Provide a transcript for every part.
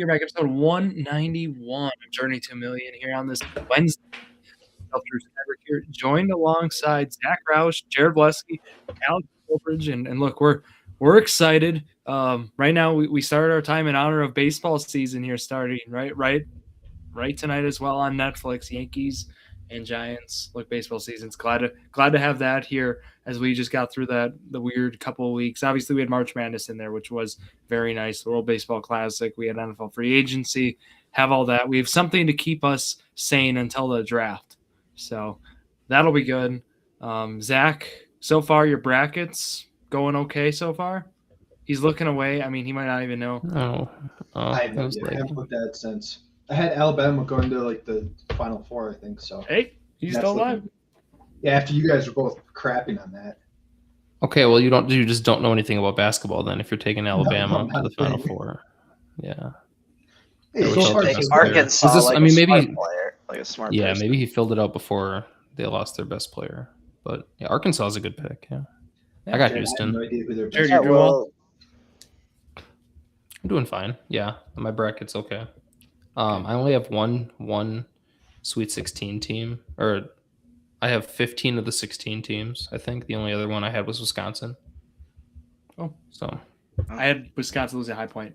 We are back, episode 191 of Journey to a Million here on this Wednesday. Drew Skyberg here, joined alongside Zack Rausch, Jared Valleskey, Alex Colbridge, and look, we're excited. Right now, we started our time in honor of baseball season here, starting right tonight as well on Netflix. Yankees and Giants. Look, baseball season's glad to have that here as we just got through the weird couple of weeks. Obviously, we had March Madness in there, which was very nice. The World Baseball Classic. We had NFL free agency. Have all that. We have something to keep us sane until the draft. So that'll be good. Zach, so far your brackets going okay so far? He's looking away. I mean, he might not even know. No. I haven't looked at it since. I had Alabama going to like the Final Four, I think so. Hey, he's still alive. Yeah, after you guys were both crapping on that. Okay, well you just don't know anything about basketball then if you're taking Alabama to the Final Four. Yeah. Hey, Arkansas, I mean, maybe player, like a smart. Yeah, person. maybe he filled it out before they lost their best player. But yeah, Arkansas is a good pick. Yeah, I got Houston. I have no idea who their Jared, best you're doing well? I'm doing fine. Yeah, my bracket's okay. I only have one Sweet 16 team, or I have 15 of the 16 teams. I think the only other one I had was Wisconsin. Oh, so I had Wisconsin losing High Point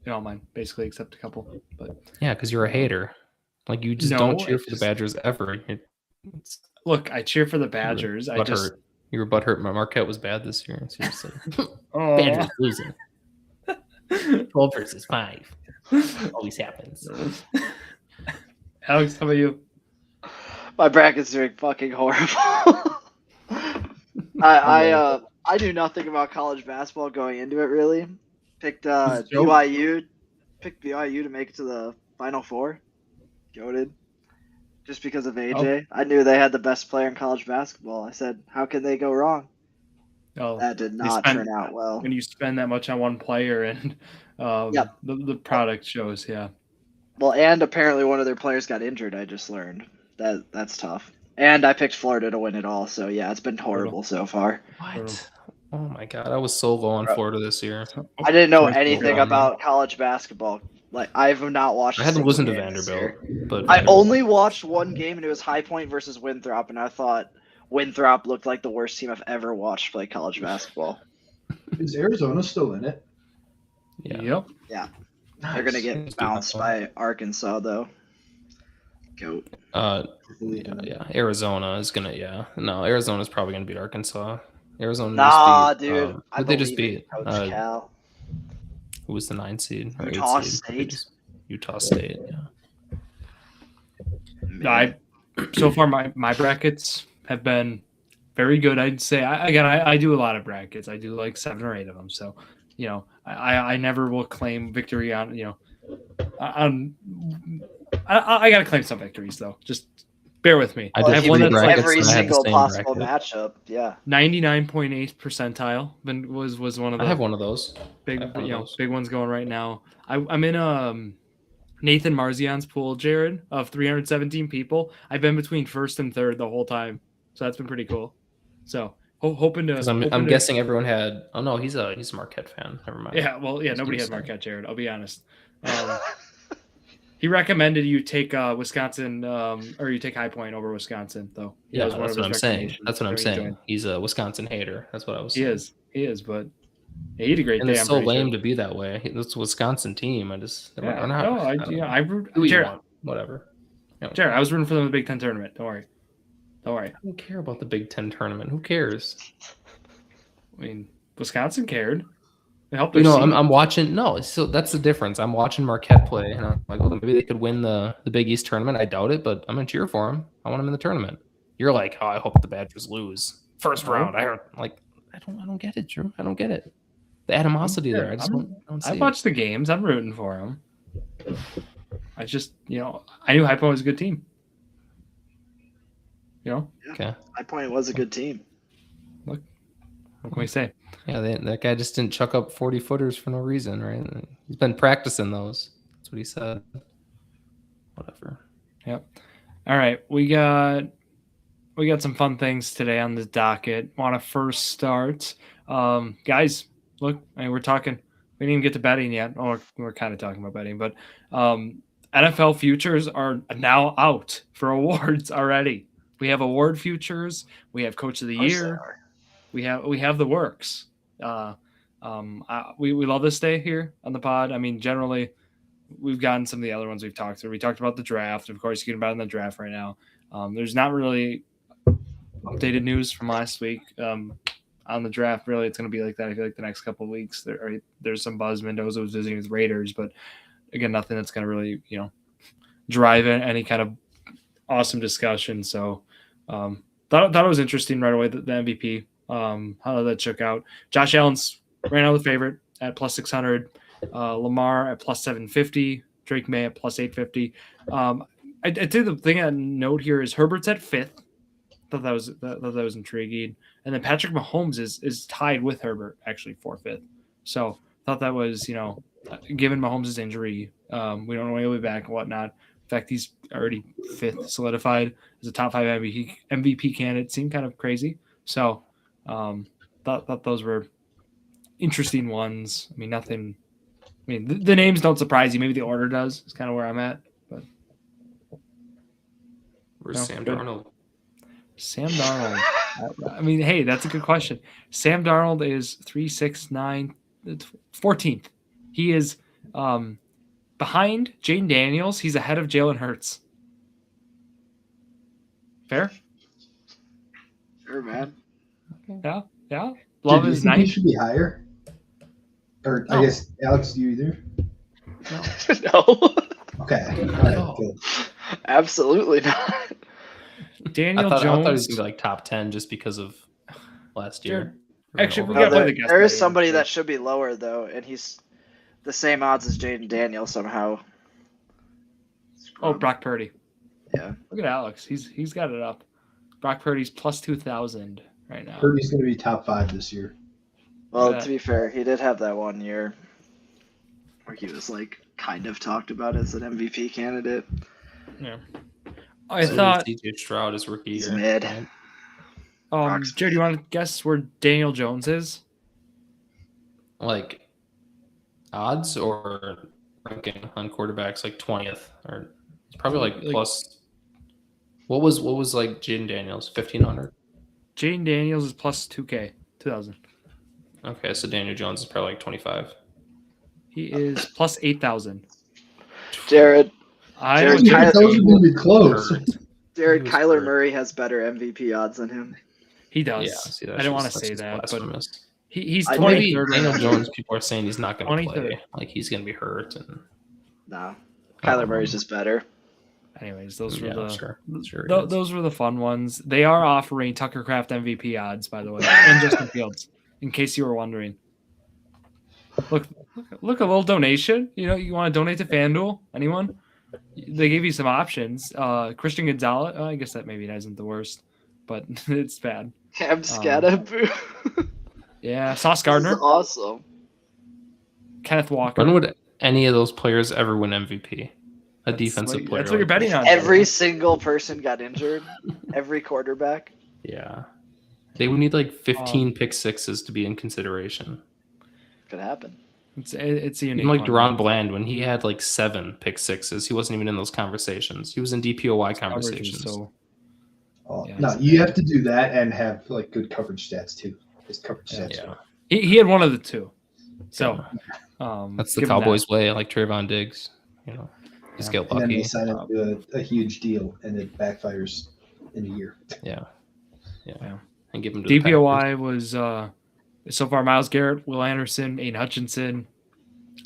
in all mine, basically, except a couple. But yeah, because you're a hater. Like you just don't cheer for the Badgers ever. Look, I cheer for the Badgers. You were butthurt. Marquette was bad this year. Seriously. Badgers losing. 12 versus 5. Always happens. Alex, how about you? My bracket's doing fucking horrible. I knew nothing about college basketball going into it. Really, picked BYU. Picked BYU to make it to the Final Four. Goated. Just because of AJ. I knew they had the best player in college basketball. I said, how can they go wrong? Oh, that did not turn out well. When you spend that much on one player and the product shows, yeah. Well, and apparently one of their players got injured, I just learned. That's tough. And I picked Florida to win it all, so yeah, it's been horrible so far. What? Oh my god, I was so low on Florida this year. I didn't know anything about college basketball. Like, I've not watched. I had to listen to Vanderbilt, but I only watched one game, and it was High Point versus Winthrop, and I thought Winthrop looked like the worst team I've ever watched play college basketball. Is Arizona still in it? Yeah. Yep. Yeah. Nice. They're gonna get bounced by Arkansas though. Goat. Yeah. Arizona is gonna. Yeah. No, Arizona's probably gonna beat Arkansas. Arizona. Nah, dude. Who they just beat? Coach Cal. Who was the 9 seed? Utah 8 seed? State. Utah State. Yeah. So far my brackets have been very good. I'd say I do a lot of brackets. I do like 7 or 8 of them. So, you know, I never will claim victory on, you know, I gotta claim some victories though. Just bear with me. I have one that's like every single possible matchup. Yeah. 99.8 percentile was one of the. I have one of those. Big ones going right now. I'm in Nathan Marzian's pool, Jared, of 317 people. I've been between first and third the whole time, so that's been pretty cool. So hoping to. I'm guessing everyone had. Oh no, he's a Marquette fan. Never mind. Yeah, well, yeah, nobody had Marquette, Jared. I'll be honest. He recommended you take Wisconsin, or you take High Point over Wisconsin, though. Yeah, that's what I'm saying. That's what I'm saying. He's a Wisconsin hater. That's what I was saying. He is, but he had a great day. And it's so lame to be that way. It's a Wisconsin team. Jared, whatever. Jared, I was rooting for them in the Big Ten tournament. Don't worry. I don't care about the Big Ten tournament. Who cares? I mean, Wisconsin cared. I'm watching. No, so that's the difference. I'm watching Marquette play, and I'm like, well, maybe they could win the Big East tournament. I doubt it, but I'm gonna cheer for them. I want them in the tournament. You're like, oh, I hope the Badgers lose first round. I don't get it, Drew. I don't get it. The animosity there. I just don't see I watched the games. I'm rooting for them. I just, I knew High Point was a good team. Okay. High Point was a good team. Look, what can we say? Yeah, that guy just didn't chuck up 40-footers for no reason, right? He's been practicing those. That's what he said. Whatever. Yep. All right, we got some fun things today on the docket. Want to first start, guys? Look, we're talking. We didn't even get to betting yet. Oh, we're kind of talking about betting, but NFL futures are now out for awards already. We have award futures. We have Coach of the Year. We have the works. We love this day here on the pod. I mean, generally, we've gotten some of the other ones we've talked through. We talked about the draft. Of course, you can bet on the draft right now. There's not really updated news from last week on the draft. Really, it's going to be like that. I feel like the next couple of weeks there's some buzz. Mendoza was visiting with Raiders, but again, nothing that's going to really drive any kind of awesome discussion. So thought it was interesting right away, the MVP, how that shook out. Josh Allen's right now the favorite at plus 600, Lamar at plus 750, Drake May at plus 850. I think the thing I note here is Herbert's at 5th. Thought that was intriguing. And then Patrick Mahomes is tied with Herbert actually for 5th. So thought that was, given Mahomes' injury, we don't know when he'll be back and whatnot. In fact, he's already 5th solidified as a top 5 MVP candidate. Seemed kind of crazy. So thought those were interesting ones. I mean, nothing. I mean, the names don't surprise you. Maybe the order does. It's kind of where I'm at. But where's Sam Darnold? Sam Darnold. I mean, hey, that's a good question. Sam Darnold is 369, 14th. He is behind Jaden Daniels. He's ahead of Jalen Hurts. Fair? Sure, man. Yeah. Love is nice. He should be higher. Or I guess Alex, do you either? No. Okay. No. Good. Absolutely not. Daniel Jones. I thought he was gonna be like top 10 just because of last year. Actually, we gotta play the guest. There is somebody that should be lower though, and he's the same odds as Jaden Daniels somehow. Oh, Brock Purdy. Yeah. Look at Alex. He's got it up. Brock Purdy's plus 2,000 right now. Purdy's going to be top 5 this year. Well, to be fair, he did have that one year where he was like kind of talked about as an MVP candidate. Yeah. I thought DJ Stroud is rookie he's year. mid. Jared, do you want to guess where Daniel Jones is? Like odds or ranking on quarterbacks, like 20th, or it's probably like plus. What was like Jaden Daniels, 1,500? Jaden Daniels is plus 2K, 2,000. Okay, so Daniel Jones is probably like 25. He is plus 8,000. Jared, Those are going to be close. Jared, Kyler Murray has better MVP odds than him. He does. Yeah, see, I didn't want to say that, but he's maybe 23rd. Daniel Jones, people are saying he's not going to 23rd. play. Like he's going to be hurt. And No, Kyler Murray's just better. Anyways, those were those were the fun ones. They are offering Tucker Kraft MVP odds, by the way, and Justin Fields, in case you were wondering. Look, a little donation. You want to donate to FanDuel? Anyone? They gave you some options. Christian Gonzalez. I guess that maybe isn't the worst, but it's bad. Cam Scatterboo. Yeah, Sauce Gardner. Awesome. Kenneth Walker. When would any of those players ever win MVP? A defensive player. That's what you're betting on. Every single person got injured. Every quarterback. Yeah. They would need like 15 pick sixes to be in consideration. Could happen. It's a unique even like one. Deron Bland, when he had like 7 pick sixes, he wasn't even in those conversations. He was in DPOY conversations. No, you have to do that and have like good coverage stats too. His coverage stats. Yeah. He had one of the two. So that's the Cowboys way, like Trayvon Diggs. Just get lucky. And then they sign up a huge deal, and it backfires in a year. Yeah. And give him to DPOY was so far Myles Garrett, Will Anderson, Aiden Hutchinson,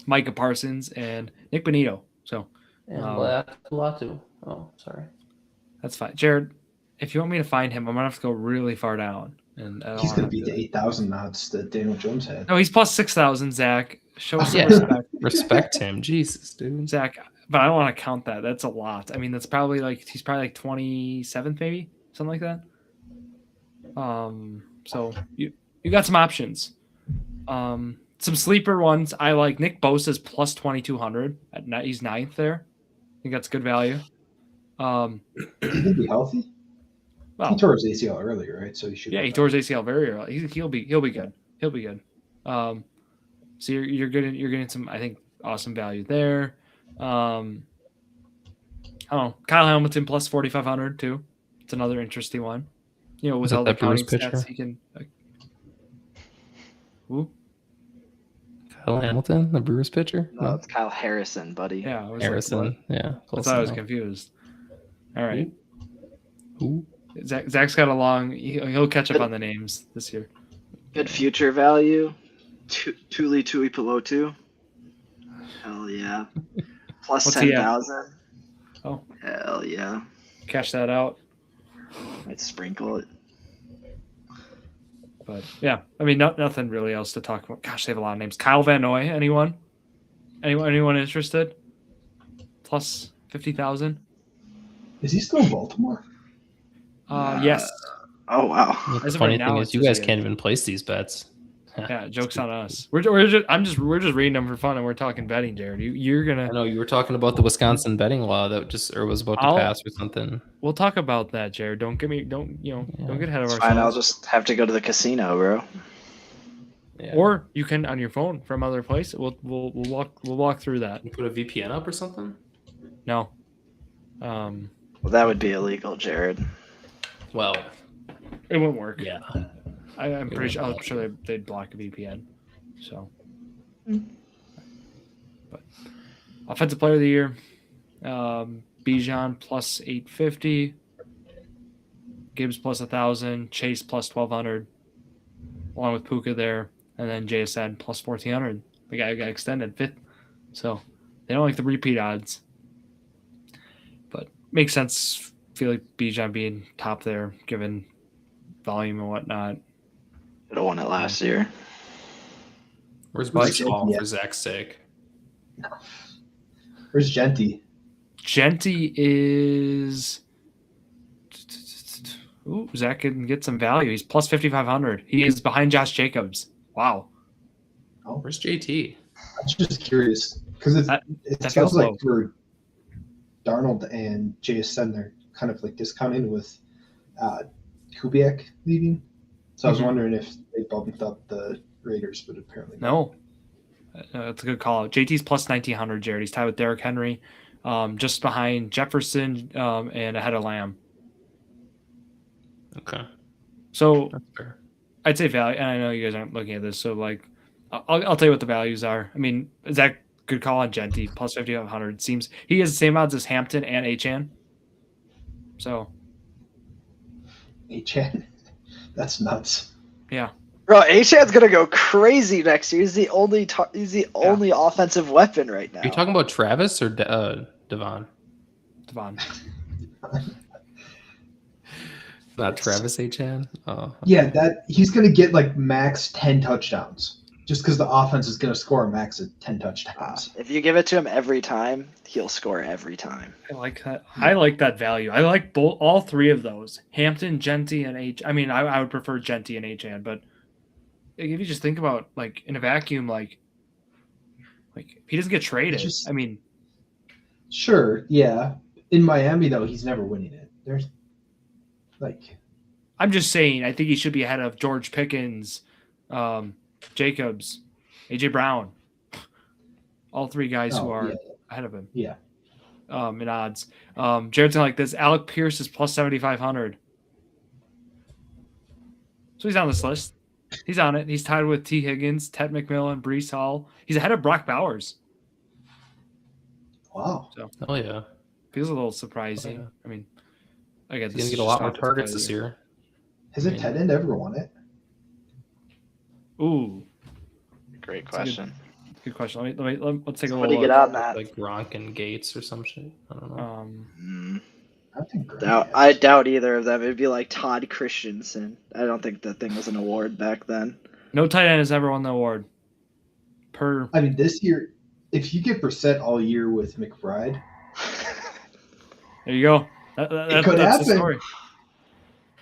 Micah Parsons, and Nick Bonito. So Latu. Oh, sorry. That's fine. Jared, if you want me to find him, I'm gonna have to go really far down. And he's gonna beat the 8,000 odds that Daniel Jones had. No, he's plus 6,000. Zach, show some respect. Respect him, Jesus, dude. Zach, but I don't want to count that. That's a lot. I mean, that's probably he's probably like 27th, maybe something like that. So you got some options. Some sleeper ones. I like Nick Bosa's plus 2,200. He's 9th there. I think that's good value. He can be healthy. Well, he tore his ACL earlier, right? So he should. Yeah, he tore his ACL very early. He'll be good. He'll be good. So you're getting some, I think, awesome value there. I don't know, Kyle Hamilton plus 4,500 too. It's another interesting one. You know, with all the Brewers counting pitcher? stats, he can. Who? Kyle Hamilton, the Brewers pitcher? No, it's Kyle Harrison, buddy. Yeah, I was Harrison. Like, what? Yeah, That's why I was confused. All right. Who? Zach's got a long. He'll catch up on the names this year. Good future value. Tuli Tuipulotu. Hell yeah. Plus What's he at? 10,000. Oh. Hell yeah. Cash that out. Might sprinkle it. But yeah, I mean, nothing really else to talk about. Gosh, they have a lot of names. Kyle Van Noy, anyone? Anyone interested? Plus 50,000. Is he still in Baltimore? Yes. Oh wow. The funny thing is, you guys can't even place these bets. Yeah, joke's on us. We're just reading them for fun, and we're talking betting, Jared. You're gonna. I know you were talking about the Wisconsin betting law that was about to pass or something. We'll talk about that, Jared. Don't get ahead of ourselves. Fine, I'll just have to go to the casino, bro. Yeah. Or you can on your phone from other places. We'll walk through that. You put a VPN up or something? No. Well, that would be illegal, Jared. Well, it wouldn't work. Yeah. I'm sure they'd block a VPN. So. But offensive player of the year, Bijan plus 850, Gibbs plus 1,000, Chase plus 1,200, along with Puka there, and then JSN plus 1,400. The guy got extended 5th, so they don't like the repeat odds. But makes sense. Feel like Bijan being top there, given volume and whatnot. Could have won it last year. Where's baseball for Zach's sake? Where's Genty? Genty is. Ooh, Zach can get some value. He's plus 5,500. He is behind Josh Jacobs. Wow. Oh, where's JT? I'm just curious because it sounds like for Darnold and JSN, they're kind of like discounting with Kubiak leaving. So I was wondering if they bumped up the Raiders, but apparently no. That's a good call. JT's plus 1,900, Jared. He's tied with Derrick Henry, just behind Jefferson and ahead of Lamb. Okay. So that's fair. I'd say value, and I know you guys aren't looking at this, so like I'll tell you what the values are. I mean, Zach, good call on Genty, plus 5,500. Seems he has the same odds as Hampton and Achane. So Achane, that's nuts. Yeah. Bro, Achane's gonna go crazy next year. He's the only only offensive weapon right now. Are you talking about Travis or Devon? Devon. Not Travis Achane? Oh, okay. Yeah, that he's going to get like max 10 touchdowns just because the offense is going to score a max of 10 touchdowns. If you give it to him every time, he'll score every time. I like that. I like that value. I like all three of those. Hampton, Genty, and H. I mean, I would prefer Genty and Achane, but if you just think about like in a vacuum, like he doesn't get traded. I mean, sure, yeah. In Miami though, he's never winning it. There's I'm just saying, I think he should be ahead of George Pickens, Jacobs, AJ Brown, all three guys who are ahead of him. Yeah. In odds. Jared's gonna like this. Alec Pierce is plus 7,500. So he's on this list. He's on it. He's tied with T. Higgins, Ted McMillan, Breece Hall. He's ahead of Brock Bowers. Wow. So, oh yeah. Feels a little surprising. Oh, yeah. I mean, I guess he's gonna get a lot more targets this year. Has a tight end ever won it? Ooh, great question. Good question. Let's take a What do little. you get on that? Like Gronk and Gates or some shit. I don't know. I doubt either of them. It'd be like Todd Christensen. I don't think that thing was an award back then. No tight end has ever won the award. I mean, this year, if you get Brissett all year with McBride, there you go. It could happen. The story.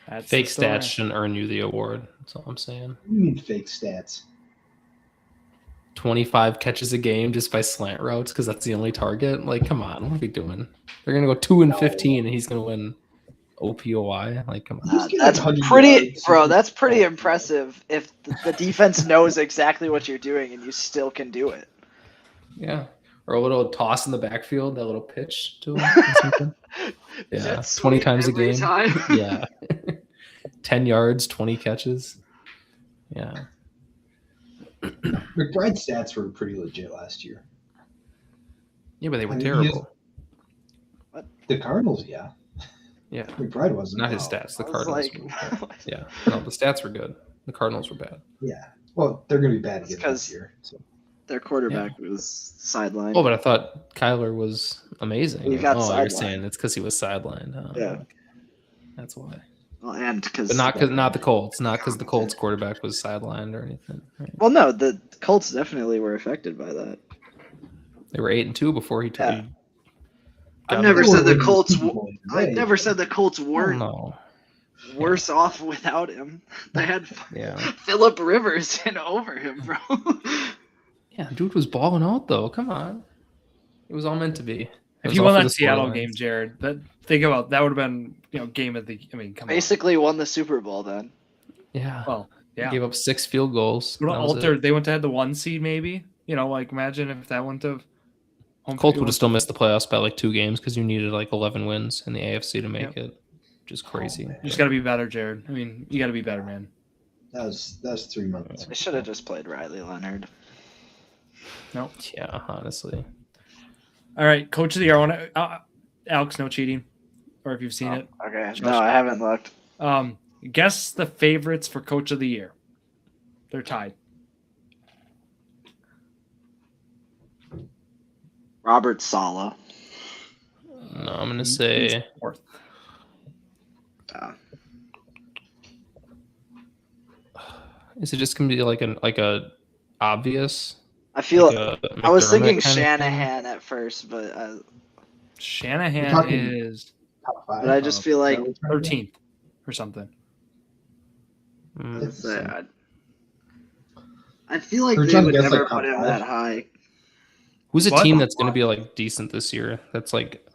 That's fake stats shouldn't earn you the award. That's all I'm saying. What do you mean fake stats? 25 catches a game just by slant routes because that's the only target. Like, come on, what are we doing? They're gonna go 2 and 15, and he's gonna win. OPOI. Like, come on. That's pretty, bro. That's pretty impressive. If the defense knows exactly what you're doing and you still can do it. Yeah, or a little toss in the backfield, that little pitch to him. Or something. Yeah, 20 times a game. Yeah, 10 yards, 20 catches. Yeah. McBride's stats were pretty legit last year. Yeah, but they were terrible. The Cardinals, yeah. Yeah. McBride wasn't. Not his stats. The Cardinals. Yeah. No, the stats were good. The Cardinals were bad. Yeah. Well, they're going to be bad again this year. So. Their quarterback was sidelined. Oh, but I thought Kyler was amazing. He got sidelined. You're saying it's because he was sidelined. Oh, yeah. Okay. That's why. Well, and because. But not the Colts. Not because the Colts quarterback was sidelined or anything. Right? Well, no, the Colts definitely were affected by that. They were 8-2 before he took. Yeah. I never said the Colts. I never said the Colts weren't worse off without him. They had Phillip Rivers in over him, bro. Yeah, dude was balling out though. Come on, it was all meant to be. If you won that Seattle game, Jared, think about that would have been game of the. I mean, come on. Basically won the Super Bowl then. Yeah. Well, yeah. Gave up 6 field goals. They went to have the 1 seed maybe. Like imagine if that went to. Colts would have still missed the playoffs by like 2 games because you needed like 11 wins in the AFC to make it. Just crazy. You just got to be better, Jared. I mean, you got to be better, man. That was 3 months. They should have just played Riley Leonard. No. Yeah, honestly. All right, Coach of the Year. Alex, no cheating, or if you've seen it. Okay. No, I haven't looked. Guess the favorites for Coach of the Year. They're tied. Robert Saleh. No, I'm gonna say fourth. Is it just gonna be like a obvious? I feel I was thinking Shanahan at first, but Shanahan is. Top 5. But I just feel like 13th or something. I feel like they would never put him that high. Who's a team that's going to be like decent this year? That's like.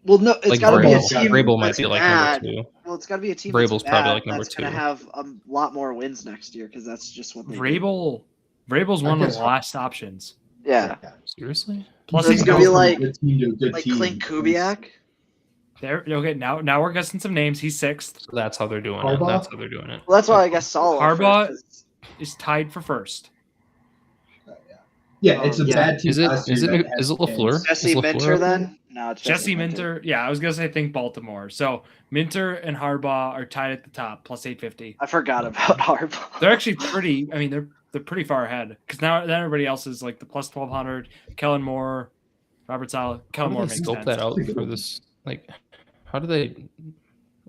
Well, no, it's like got to be a team. Vrabel might be like bad. number 2. Well, it's got to be a team. Vrabel's probably like number 2. That's going to have a lot more wins next year because that's just what they Vrabel's one of the last options. Yeah. Seriously? Plus, he's going to be like team. Clint Kubiak. There. Okay. Now we're guessing some names. He's 6th. So that's how they're doing Harbaugh? it. That's how they're doing it. Well, that's why I guess Saleh. Harbaugh is tied for 1st. Yeah, it's a bad team. Is it LaFleur? Jesse Minter then? No, it's Jesse Minter. Yeah, I was gonna say think Baltimore. So Minter and Harbaugh are tied at the top, plus 850. I forgot about Harbaugh. They're actually pretty. I mean, they're pretty far ahead because now everybody else is like the plus 1200. Kellen Moore, Robert Saleh. Kellen Moore makes scope sense. that out for this. Like, how do they?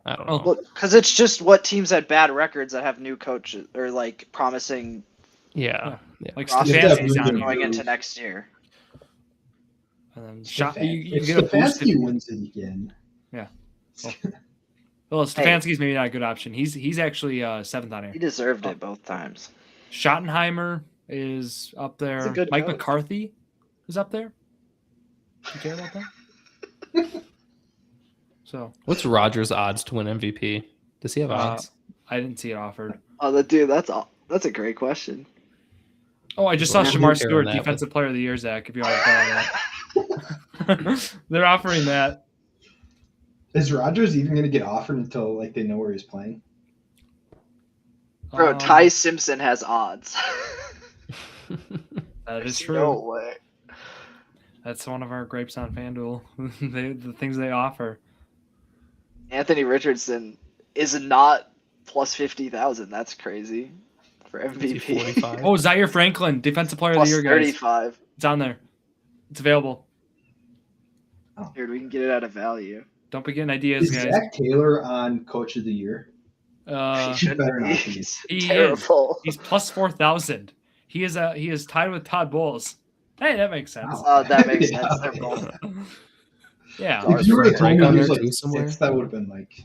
I don't know. Well, because it's just what teams had bad records that have new coaches or like promising. Yeah. Like Stefanski's going into next year. You if get a boost. Stefanski wins it again. Yeah. Well, Stefanski's maybe not a good option. He's actually 7th on here. He deserved it both times. Schottenheimer is up there. He's a good Mike coach. McCarthy is up there. You care about that? So, what's Rodgers' odds to win MVP? Does he have odds? I didn't see it offered. Oh, dude, that's a great question. Oh, I just saw Shamar Stewart, Defensive Player of the Year, Zach, if you want to bet on that. They're offering that. Is Rodgers even going to get offered until like they know where he's playing? Bro, Ty Simpson has odds. That is true. No way. That's one of our grapes on FanDuel. The things they offer. Anthony Richardson is not plus 50,000. That's crazy for MVP. Oh, Zaire Franklin, Defensive Player plus of the Year, guys. 35. It's on there. It's available. Here, we can get it at a value. Don't be getting ideas, is guys. Zach Taylor on Coach of the Year? He better not be. He Terrible. He's plus 4,000. He is tied with Todd Bowles. Hey, that makes sense. Oh, that makes sense. They're both. Yeah. If you were to tell me on he was there like too somewhere? 6, that would have been like.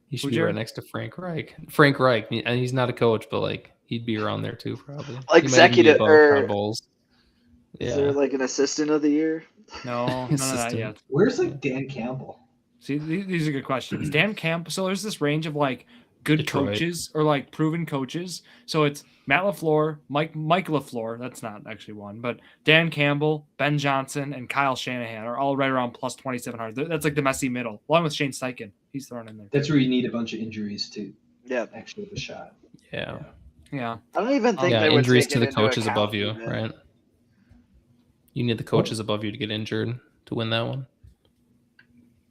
He should be right next to Frank Reich. Frank Reich, and he's not a coach, but like he'd be around there too, probably. Executive or Bowles. Yeah. Is there like an assistant of the year? No, not yet. Where's like Dan Campbell? See, these are good questions. Dan Campbell. So there's this range of like good Detroit. coaches or like proven coaches. So it's Matt LaFleur, Mike LaFleur. That's not actually one, but Dan Campbell, Ben Johnson, and Kyle Shanahan are all right around plus 2,700. That's like the messy middle, along with Shane Steichen. He's thrown in there. That's where you need a bunch of injuries to actually have a shot. Yeah. Yeah. I don't even think they would injuries take to it the into coaches account above you, even. right? You need the coaches above you to get injured to win that one.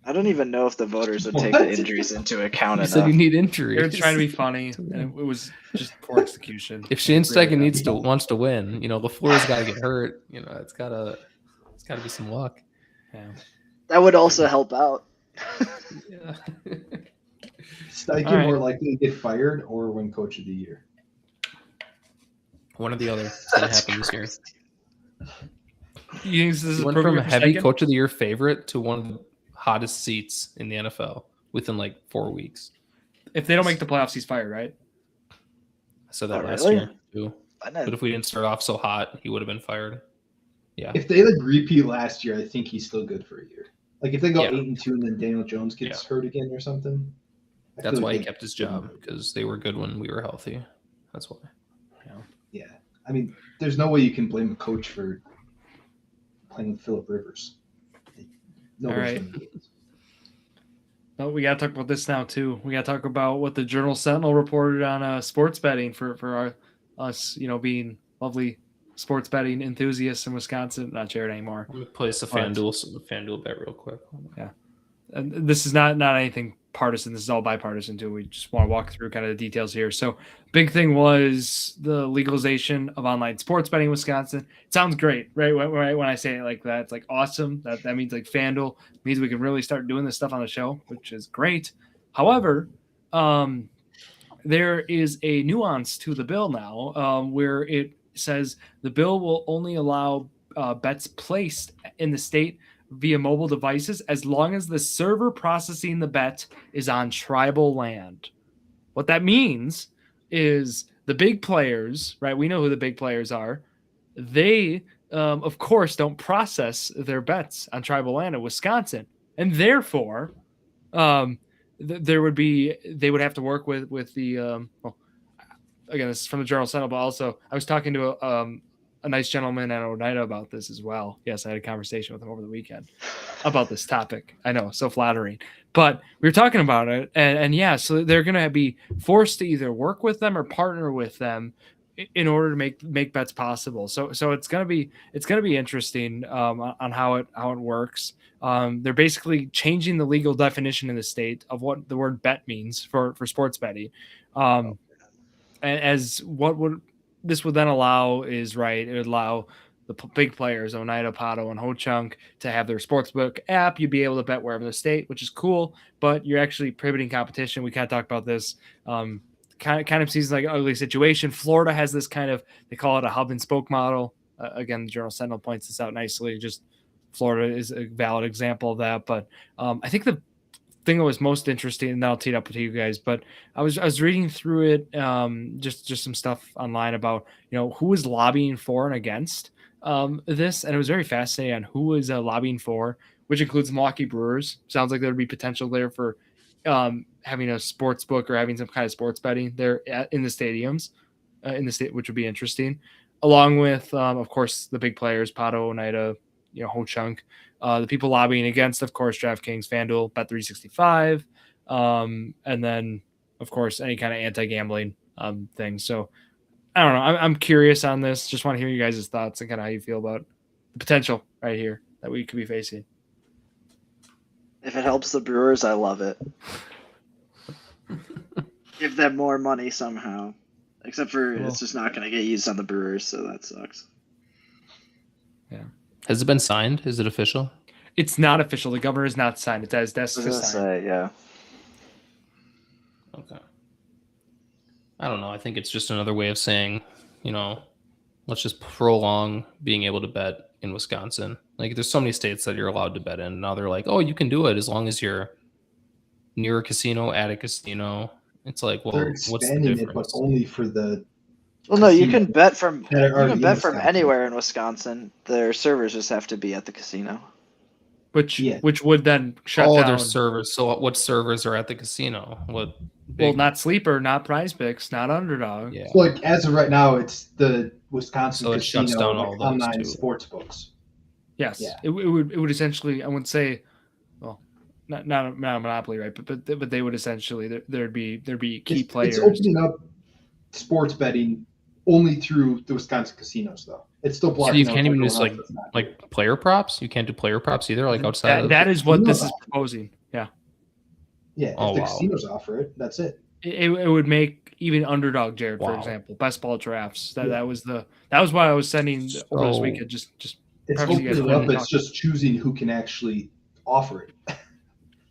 I don't even know if the voters would take the injuries into account You enough. said you need injuries. They're trying to be funny, and it was just poor execution. If Shane Steichen wants to win, LaFleur's got to get hurt. It's gotta be some luck. Yeah. That would also help out. Yeah. Steichen more likely to get fired or win Coach of the Year. One or the other. It's gonna happen this year. You think this is He went from a heavy Coach of the Year favorite to one of the hottest seats in the NFL within like 4 weeks. If they don't make the playoffs, he's fired, right? I said that last really? year too. But if we didn't start off so hot, he would have been fired. Yeah. If they repeat last year, I think he's still good for a year. Like if they go 8-2 and then Daniel Jones gets hurt again or something. That's why he kept his job, because they were good when we were healthy. That's why. Yeah. I mean, there's no way you can blame a coach for playing with Phillip Rivers. All right. But we got to talk about this now too. We got to talk about what the Journal Sentinel reported on sports betting for us, being lovely sports betting enthusiasts in Wisconsin. Not Jared anymore. Let me place a FanDuel bet real quick. Yeah, and this is not anything partisan. This is all bipartisan too. We just want to walk through kind of the details here. So, big thing was the legalization of online sports betting in Wisconsin. It sounds great, right? When I say it like that, it's like awesome. That means like FanDuel means we can really start doing this stuff on the show, which is great. However, there is a nuance to the bill now, where it says the bill will only allow bets placed in the state via mobile devices as long as the server processing the bet is on tribal land. What that means is the big players, right? We know who the big players are. They, of course, don't process their bets on tribal land in Wisconsin, and therefore, they would have to work with the. Again, this is from the Journal Sentinel, but also I was talking to a nice gentleman at Oneida about this as well. Yes, I had a conversation with him over the weekend about this topic. I know, so flattering. But we were talking about it, and yeah, so they're going to be forced to either work with them or partner with them in order to make bets possible. So it's going to be interesting on how it works. They're basically changing the legal definition in the state of what the word bet means for sports betting. As what would this would then allow is right. It would allow the big players, Oneida, Pato, and Ho-Chunk, to have their sportsbook app. You'd be able to bet wherever the state, which is cool, but you're actually prohibiting competition. We kind of talked about this. Kind of seems like an ugly situation. Florida has this kind of, they call it a hub and spoke model. Again, the Journal Sentinel points this out nicely. Just Florida is a valid example of that. But I think the thing that was most interesting, and I'll tee it up to you guys, but I was reading through it, just some stuff online about, who was lobbying for and against this. And it was very fascinating on who was lobbying for, which includes Milwaukee Brewers. Sounds like there would be potential there for having a sports book or having some kind of sports betting there in the stadiums in the state, which would be interesting, along with, of course, the big players, Pato, Oneida, Ho-Chunk. The people lobbying against, of course, DraftKings, FanDuel, Bet365, and then, of course, any kind of anti-gambling thing. So, I don't know. I'm curious on this. Just want to hear you guys' thoughts and kind of how you feel about the potential right here that we could be facing. If it helps the Brewers, I love it. Give them more money somehow. Except for it's just not going to get used on the Brewers, so that sucks. Yeah. Has it been signed? Is it official? It's not official. The governor has not signed it. That's to sign. Yeah. Okay. I don't know. I think it's just another way of saying, let's just prolong being able to bet in Wisconsin. Like, there's so many states that you're allowed to bet in. Now they're like, oh, you can do it as long as you're near a casino, at a casino. It's like, well, what's the difference? It, but only for the. Well, no, you can bet from anywhere in Wisconsin. Their servers just have to be at the casino. which would then shut down. Their servers. So what servers are at the casino? Well, not Sleeper, not Prize Picks, not Underdog. Yeah. So like as of right now, it's the Wisconsin Casino shuts down all those online too. sports books. Yes, yeah. It would essentially, I wouldn't say, well, not a monopoly, right? But they would essentially there'd be key players. It's opening up sports betting only through the Wisconsin casinos, though. It's still blocking. So you can't even use like player props. You can't do player props either, like outside. That is what this is proposing. Yeah. Yeah. If the casinos offer it, that's it. It would make even Underdog, Jared, for example, best ball drafts. That was why I was sending over this weekend. Just it's opening up. It's just choosing who can actually offer it.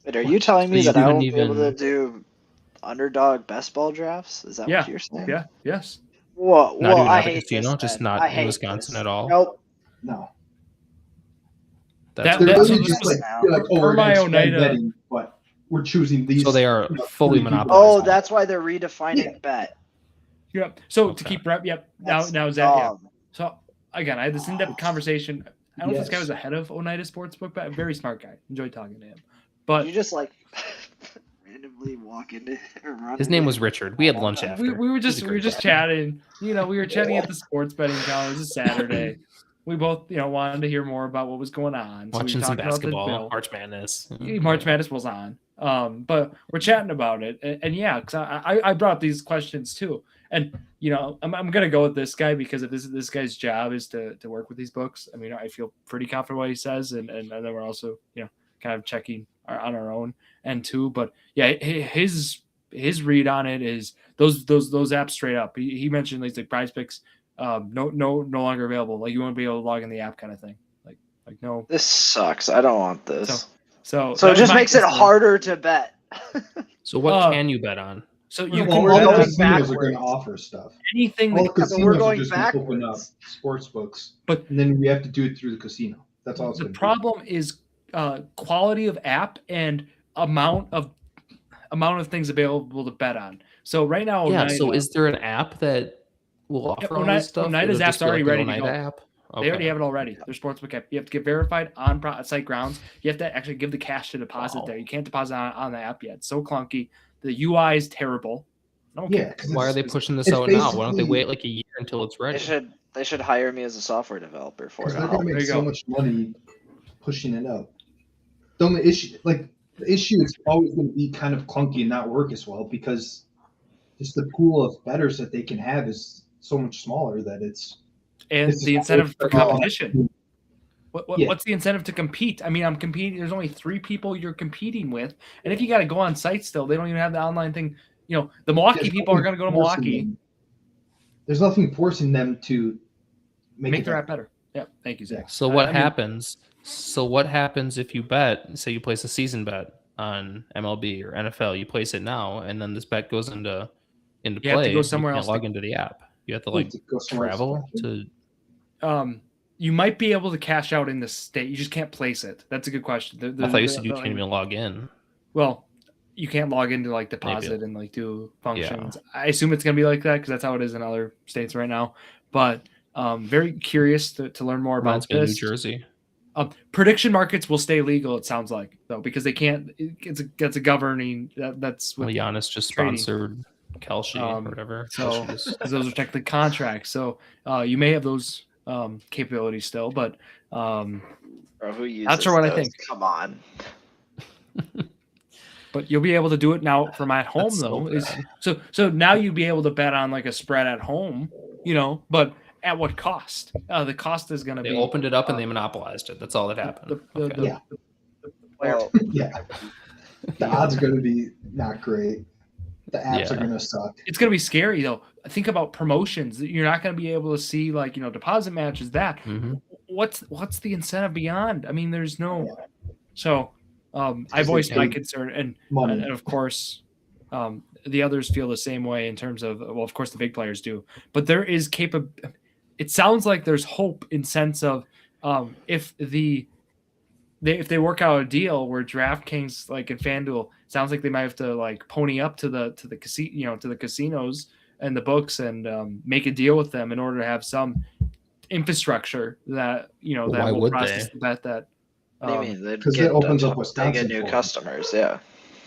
But are you telling me that I won't be able to do Underdog best ball drafts? Is that what you're saying? Yeah. Yes. Well, I hate casino, this. Just not in Wisconsin at all. Nope. No. That's just like we're betting, but we're choosing these. So they are fully monopolized. Oh, that's why they're redefining bet. Yep. So to keep rep. Yep. Now is that. Yeah. So again, I had this in-depth conversation. I don't know if this guy was ahead of Oneida Sportsbook, but a very smart guy. Enjoyed talking to him. But you just randomly walk into or run. His name was Richard. We had lunch after. We were just chatting. We were chatting at the sports betting counter. It was a Saturday. We both wanted to hear more about what was going on. Watching some basketball, March Madness. March Madness was on. But we're chatting about it, and yeah, because I brought up these questions too, and I'm gonna go with this guy because if this guy's job is to work with these books. I mean, I feel pretty confident what he says, and then we're also kind of checking on our own end too. But yeah, his read on it is those apps straight up. He mentioned like Prize Picks, no longer available. Like you won't be able to log in the app, kind of thing. Like no. This sucks. I don't want this. So it just makes it harder to bet. So what can you bet on? So we're going backwards. Are going to offer stuff. Anything. We're going backwards. Open up sports books, and then we have to do it through the casino. That's all. The problem is quality of app and amount of things available to bet on. So right now, Oneida, so is there an app that will offer all this stuff? Oneida's app's already ready to go. App? Okay. They already have it already. Their sportsbook app. You have to get verified on site grounds. You have to actually give the cash to deposit there. You can't deposit on the app yet. It's so clunky. The UI is terrible. Yeah. Why are they pushing this out now? Why don't they wait like a year until it's ready? They should hire me as a software developer for it. They're going to make so much money pushing it up. The only issue, is always going to be kind of clunky and not work as well because just the pool of bettors that they can have is so much smaller that it's. And the incentive for competition. What's the incentive to compete? I mean, I'm competing. There's only 3 people you're competing with, and if you got to go on site still, they don't even have the online thing. The Milwaukee people are going to go to Milwaukee. There's nothing forcing them to make their app better. Yeah, thank you, Zach. So what happens? So what happens if you bet? Say you place a season bet on MLB or NFL. You place it now, and then this bet goes into play. You have to go somewhere else. Log into the app. You have to go travel to. You might be able to cash out in the state. You just can't place it. That's a good question. I thought you said you can't even log in. Well, you can't log into deposit and do functions. Yeah. I assume it's gonna be like that because that's how it is in other states right now. But very curious to learn more about this. New Jersey. Prediction markets will stay legal. It sounds like though because they can't. It's a governing. That's what Giannis just sponsored Kelce or whatever. So those are technically contracts. So you may have those capabilities still, but Bro, who uses not sure what those? I think. Come on. But you'll be able to do it now from at home though. So now you'd be able to bet on a spread at home, but at what cost? The cost is going to be. They opened it up and they monopolized it. That's all that happened. The odds are going to be not great. The apps are going to suck. It's going to be scary though. Think about promotions. You're not going to be able to see deposit matches. That what's the incentive beyond? I mean, there's no. So I voiced my concern, and of course, the others feel the same way in terms of. Well, of course, the big players do, but there is It sounds like there's hope in sense of if they work out a deal where DraftKings and FanDuel sounds like they might have to pony up to the casino to the casinos and the books and make a deal with them in order to have some infrastructure that that will process the bet that What do you mean? Because it opens up They Wisconsin get new for 'em. customers. Yeah.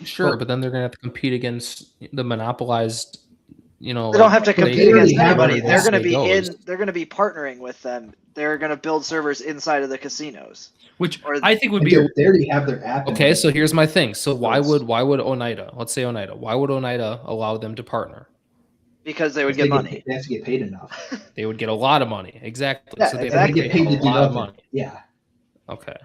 Sure, but then they're gonna have to compete against the monopolized. They don't have to compete they already against have anybody. it. They're going to be Goes. They're going to be partnering with them. They're going to build servers inside of the casinos. Which Or- I think would But be they already have their app. in Okay, it. so here's my thing. So why it's- would Oneida? Let's say Oneida. Why would Oneida allow them to partner? Because they would If get money. They have to get paid enough. They would get a lot of money. Exactly. Yeah, so they exactly. They get paid to a do lot of nothing. money. Yeah. Okay.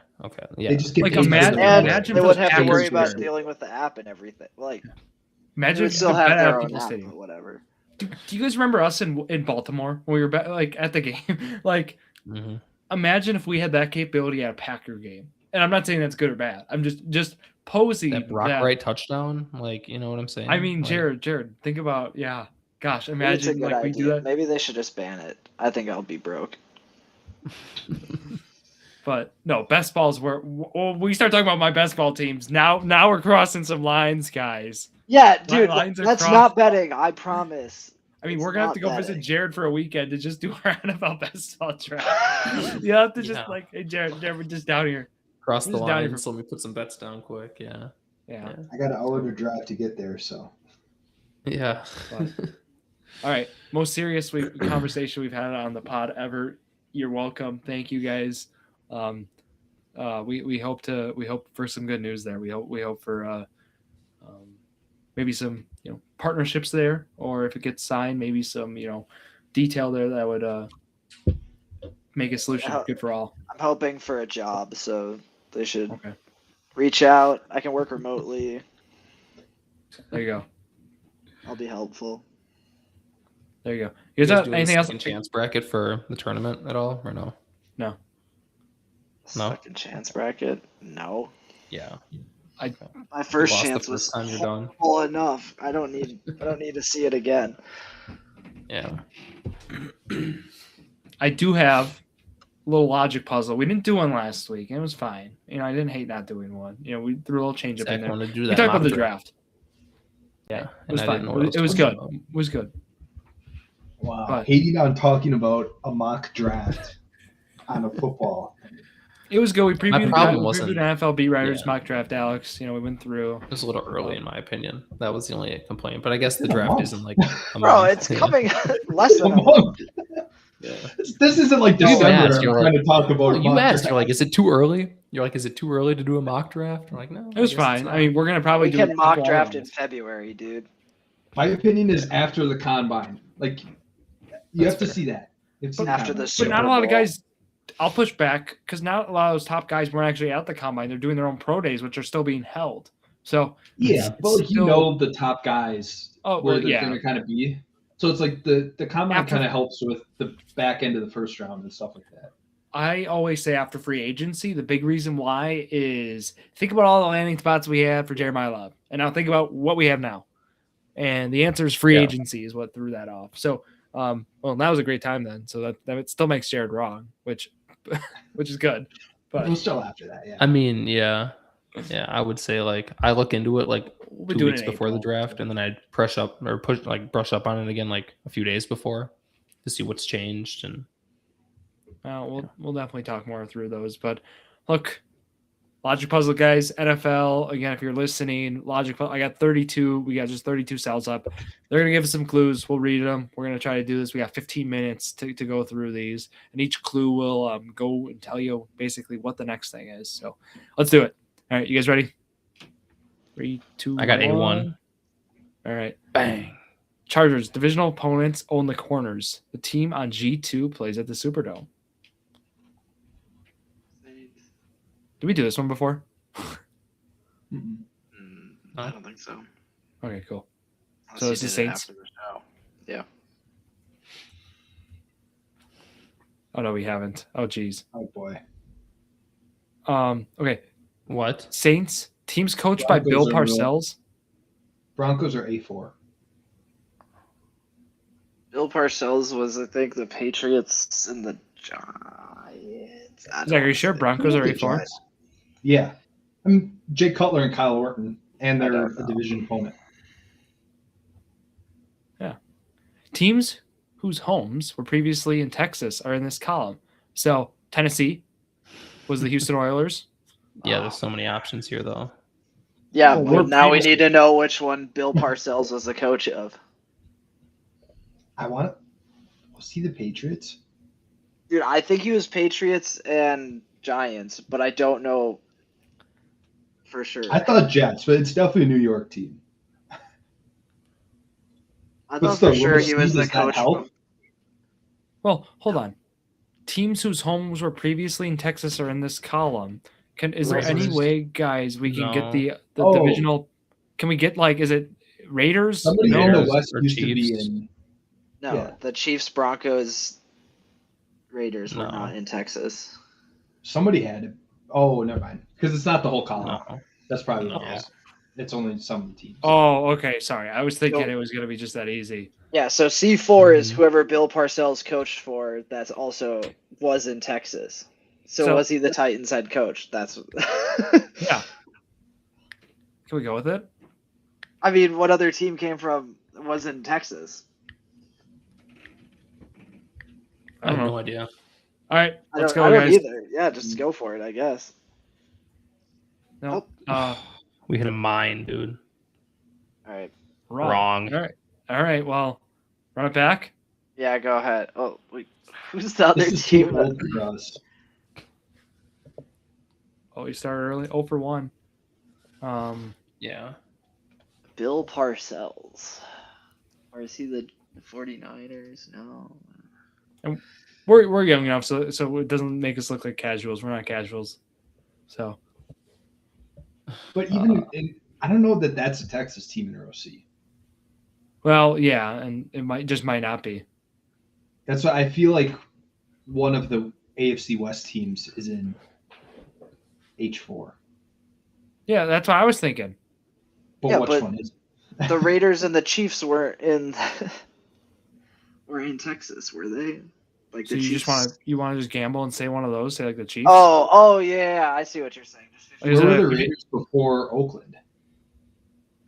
Yeah. They just get Like, paid. imagine- And imagine they if wouldn't those have to worry packers about were- dealing with the app and everything. Like, they Imagine would if still you could have bet their at own People's app, Stadium. but whatever. Do you guys remember us in Baltimore when we were like at the game? Like, Mhm. imagine if we had that capability at a Packer game. And I'm not saying that's good or bad. I'm just posing That Brock that. Wright touchdown, like, you know what I'm saying? I mean, Like, Jared, think about, yeah. Gosh, Maybe it's a imagine good like we idea. do that. Maybe they should just ban it. I think I'll be broke. But no, best balls were. Well, we start talking about my best ball teams. Now we're crossing some lines, guys. Yeah, dude, lines are that's crossed. not betting. I promise. I mean, It's we're gonna have to go not visit betting. Jared for a weekend to just do our NFL best ball draft. You have to just Yeah. like, hey, Jared, we're just down here. Cross the Just down here line. So let me put some bets down quick. Yeah. Yeah. I got an hour to drive to get there, so. Yeah. All right, most serious conversation we've had on the pod ever. You're welcome. Thank you guys. We hope for some good news there. We hope for maybe some partnerships there, or if it gets signed, maybe some detail there that would make a solution good for all. I'm hoping for a job, so they should Okay, reach out. I can work remotely. there you go. I'll be helpful. There you go. You Is guys that doing anything a else? second chance bracket for the tournament at all, or no? No. No? Second chance bracket? No. Yeah. My first lost the chance first was time you're done. full enough. I don't need to see it again. Yeah. I do have a little logic puzzle. We didn't do one last week, and it was fine. I didn't hate not doing one. We threw a little change up in Zach there. wanted to do We that. talked about mock the draft. Yeah. It And was I fine. didn't know what It was talking good. about. It was good. Wow. But- Hating on talking about a mock draft on a football. It was good. We previewed, problem we wasn't- previewed NFL beat writers Yeah. mock draft, Alex. We went through. It was a little early, in my opinion. That was the only complaint. But I guess the draft isn't like a Bro, month. it's coming less than a month. Month. Yeah. This isn't like You December. asked, I'm you're trying to talk about. Well, you mock asked, draft. you're like, is it too early? You're like, is it too early to do a mock draft? I'm like, no. It was I guess fine. it's I mean, we're gonna probably We do can a mock couple draft other in ones. February, dude. My opinion is after the combine. Like, you That's have to fair. see that. You have to see But the after combine. the But Super not a lot of Bowl. guys. I'll push back because not a lot of those top guys weren't actually at the combine. They're doing their own pro days, which are still being held. So Yeah, but like, you still- know the top guys Oh, where well, they're yeah. going to kind of be. So it's like the combine After- kind of helps with the back end of the first round and stuff like that. I always say after free agency, the big reason why is think about all the landing spots we had for Jeremiah Love, and now think about what we have now. And the answer is free Yeah. agency is what threw that off. So, well, that was a great time then. So that it still makes Jared wrong, which is good. But We'll still after that, yeah. I mean, yeah. Yeah, I would say like I look into it like we'll be 2 doing weeks it in before the April. draft, and then I'd brush up on it again like a few days before to see what's changed. And We'll definitely talk more through those. But look, Logic Puzzle guys, NFL again. If you're listening, Logic Puzzle. I got 32. We got just 32 cells up. They're gonna give us some clues. We'll read them. We're gonna try to do this. We got 15 minutes to go through these, and each clue will go and tell you basically what the next thing is. So let's do it. All right, you guys ready? 3, 2, I got 1. A1. All right. bang. Chargers divisional opponents own the corners. The team on G2 plays at the Superdome. Did we do this one before? Mhm. I don't think so. Okay, cool. Unless So you it's the did it Saints? after the show. Yeah. Oh no, we haven't. Oh geez. Oh boy. Okay. What? Saints teams coached by Bill Broncos are Parcells. Broncos are A4. Bill Parcells was, I think, the Patriots and the Giants. Zach, are you sure Broncos are A4? Yeah. I mean, Jay Cutler and Kyle Orton, and I they're don't a know. division opponent. Teams whose homes were previously in Texas are in this column. So Tennessee was the Houston Oilers. Yeah, there's so many options here, though. Yeah, Well, but now we need to know which one Bill Parcells was the coach of. Was he the Patriots? Dude, I think he was Patriots and Giants, but I don't know for sure. I thought Jets, but it's definitely a New York team. I thought for sure he was the coach. Well, hold on. Teams whose homes were previously in Texas are in this column. Is there any way, guys, we can get the divisional? Can we get is it Raiders? Somebody in the West used Chiefs. to be in. No, Yeah. the Chiefs, Broncos, Raiders were not in Texas. Somebody had it. Oh, never mind. Because it's not the whole column. No. That's probably what it is. It's only some teams. Oh, okay. Sorry. I was thinking it was going to be just that easy. Yeah, so C4 is whoever Bill Parcells coached for that's also was in Texas. So was he the Titans head coach? That's Yeah. Can we go with it? I mean, what other team was in Texas? I have no idea. All right, let's go, I don't guys. either. Yeah, just go for it, I guess. No. We hit a mine, dude. All right. Wrong. All right. Well, run it back. Yeah, go ahead. Oh, wait. Who's the other team? Oh, you started early. 0 for 1. Yeah. Bill Parcells. Or is he the 49ers? No. And we're young enough, so it doesn't make us look like casuals. We're not casuals. So. But even I don't know that that's a Texas team in ROC. Well, yeah, and it might not be. That's why I feel like one of the AFC West teams is in H4. Yeah, that's what I was thinking. But which one is it? The Raiders and the Chiefs were in Texas, were they? So you want to just gamble and say one of those, say like the Chiefs? Oh yeah, I see what you're saying. Where were the Raiders before Oakland?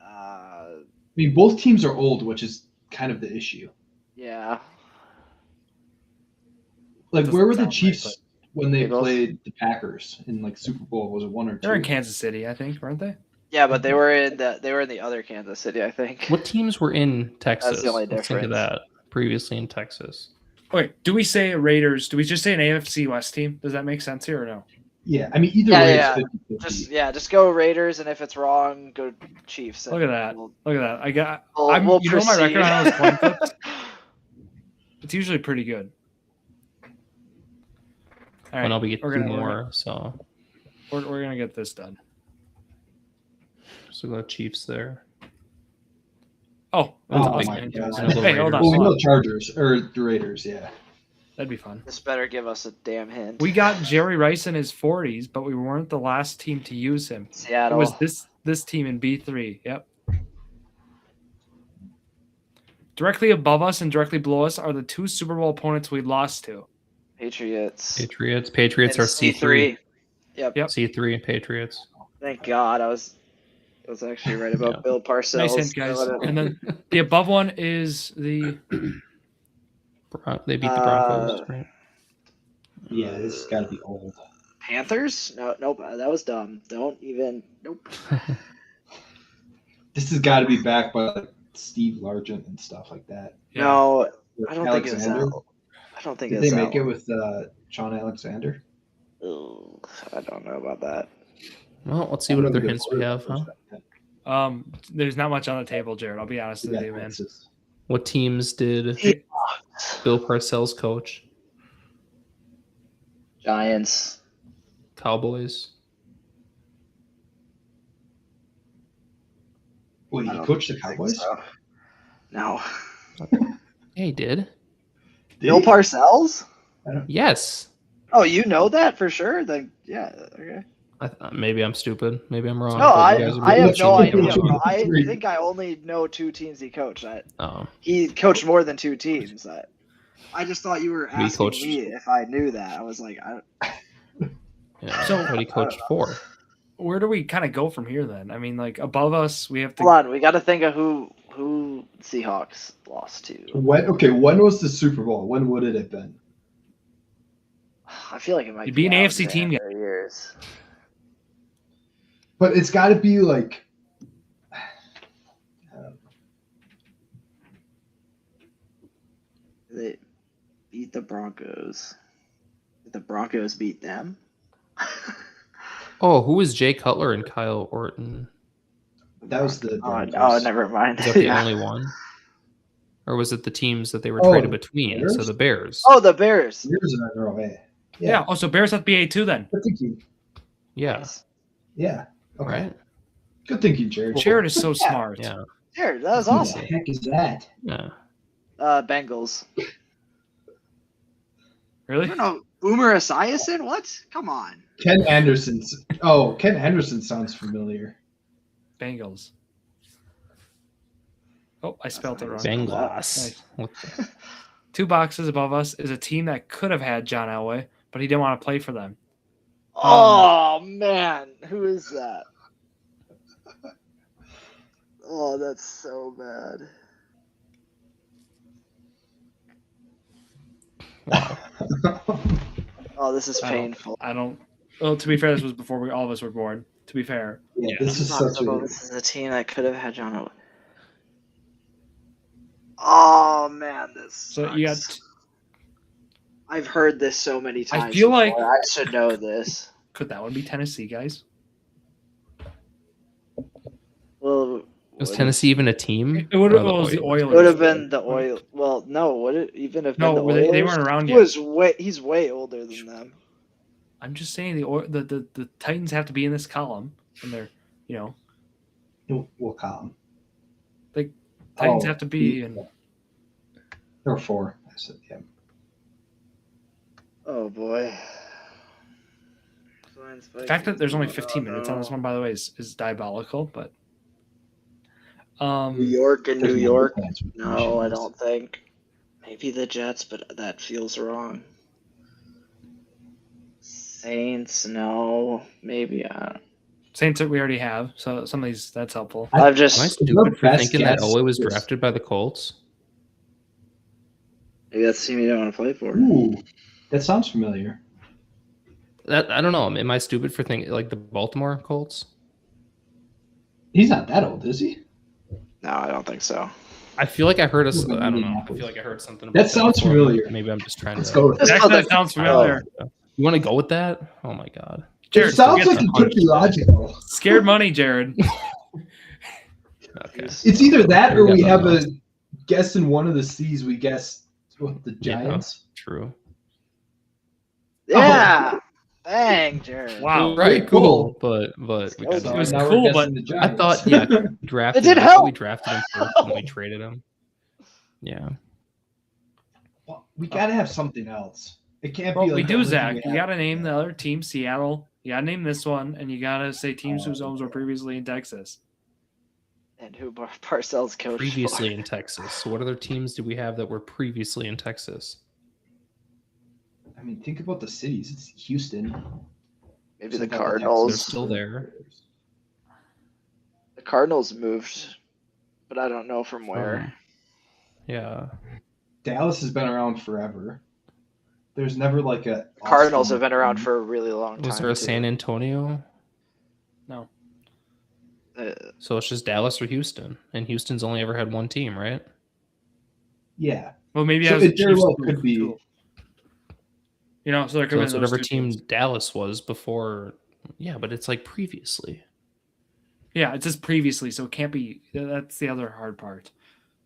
I mean, both teams are old, which is kind of the issue. Yeah. Where were the Chiefs when they played the Packers in Super Bowl? Was it 1 or 2? They're in Kansas City, I think, weren't they? Yeah, but they were in the other Kansas City, I think. What teams were in Texas? That's the only Let's think of difference. that. Previously in Texas. Wait, do we say Raiders? Do we just say an AFC West team? Does that make sense here or no? Yeah, I mean either way. Yeah. It's 50-50. Just go Raiders, and if it's wrong, go Chiefs. Look at that. Look at that. I got. We'll you know my record on those coin proceed. flips? It's usually pretty good. All right, And I'll be getting 2 more, so we're gonna get this done. So go Chiefs there. Oh my God. God. Hey, hold on. Well, we know Chargers or the Raiders, yeah. That'd be fun. This better give us a damn hint. We got Jerry Rice in his 40s, but we weren't the last team to use him. Seattle. It was this team in B3. Yep. Directly above us and directly below us are the 2 Super Bowl opponents we lost to. Patriots. Patriots are C3. Yep. C3 Patriots. Thank God. I was actually right about Bill Parcells. Nice hint, guys. And then the above one is the. They beat the Broncos, right? Yeah, this has got to be old. Panthers? No, nope. That was dumb. Don't even. Nope. This has got to be backed by Steve Largent and stuff like that. Yeah. No, I don't think it's Alexander. that. I don't think Did it's they that make it with Sean Alexander? Ugh, I don't know about that. Well, let's see what other hints we have, huh? There's not much on the table, Jared. I'll be honest with you, man. What teams did Bill Parcells coach? Giants. Cowboys. Wait, he coached the Cowboys? So. No. Yeah, he did. Bill Parcells? Yes. Oh, you know that for sure? Then yeah, okay. Maybe I'm stupid. Maybe I'm wrong. No, I have no idea. coaching. I think I only know 2 teams he coached. Oh. He coached more than 2 teams. I just thought you were asking coached- me if I knew that. I was like, Yeah. So- what he coached for? Where do we kind of go from here then? I mean, above us, we have to. hold on. We got to think of who Seahawks lost to. When was the Super Bowl? When would it have been? I feel like it might You'd be an AFC team. Years. But it's got to be like. They beat the Broncos. Did the Broncos beat them? Oh, who was Jay Cutler and Kyle Orton? That was the. Oh, never mind. Is that the only one? Or was it the teams that they were traded between? Bears? So the Bears. Oh, the Bears. Bears are under away. Yeah. Oh, so Bears have to be A2 then. Good thinking. Yeah. Yeah. Okay. Right? Good thinking, Jared. Jared is so smart. Yeah. Jared, that was Who awesome. the heck is that? Yeah. Bengals. Really? I don't know. Boomer Esiason? What? Come on. Ken Anderson. Oh, Ken Anderson sounds familiar. Bengals. Oh, I spelled it wrong. Bengals. Nice. 2 boxes above us is a team that could have had John Elway, but he didn't want to play for them. Oh, man. Who is that? Oh, that's so bad. Oh, this is painful. I don't. Well, to be fair, this was before all of us were born. To be fair. Yeah, this is such a. This is a team that could have had John Elway. Oh man, this. So sucks. you got. I've heard this so many times. I feel like I should know this. Could that one be Tennessee, guys? Well, Was Tennessee even a team? It would have Or was the Oilers. It would have been the Oil. Well, no, would it even have been No, the Oilers? they weren't around He yet. was he's way older than them. I'm just saying the Titans have to be in this column, and they're What column? Titans have to be in. There were 4. I said, yeah. Oh boy. The fact that there's only 15 minutes on this one, by the way, is diabolical. But New York and New There's York. no chance with No, Michigan. I don't think. Maybe the Jets, but that feels wrong. Saints, no. Maybe. Saints we already have, so some of these that's helpful. I've Am I just. stupid for best thinking that guess Elway was is- drafted by the Colts? Maybe that's the team you don't want to play for. Ooh, that sounds familiar. I don't know. Am I stupid for thinking like the Baltimore Colts? He's not that old, is he? No, I don't think so. I feel like I heard us. Who was I don't know. I Indianapolis? feel like I heard something. About That sounds before. familiar. Maybe I'm just trying Let's to. go with that. Actually, that sounds familiar. You want to go with that? Oh my god. Jared, It sounds get like some it could be logical. scared money, Jared. Okay. It's either that or We got we have nothing a guess in one of the C's. We guess what the Yeah. Giants. True. Yeah. Bang, Jared. Wow. Right. Cool. But we It got It was Now we're cool, guessing but the I Giants. thought we drafted. It did him. I thought help. We drafted him first and we traded him. Yeah. Well, we gotta have something else. It can't Well, be. Like we do, everything Zach. we You have. got to name the other team, Seattle. You got to name this one, and you got to say teams whose homes were previously in Texas. And who Parcells coached Previously in Texas. So what other teams do we have that were previously in Texas? I mean, think about the cities. It's Houston. for. Maybe So the that- They're Cardinals. still there. The Cardinals moved, but I don't know from where. Yeah. Dallas has been around forever. There's never like a. Cardinals have been around for a really long time. Was there a too. San Antonio? No. So it's just Dallas or Houston, and Houston's only ever had one team, right? Yeah. Well, maybe So I was it very well could be. too. So there could So be it's whatever team Dallas was before. Yeah, but it's like previously. Yeah, it says previously, so it can't be. That's the other hard part.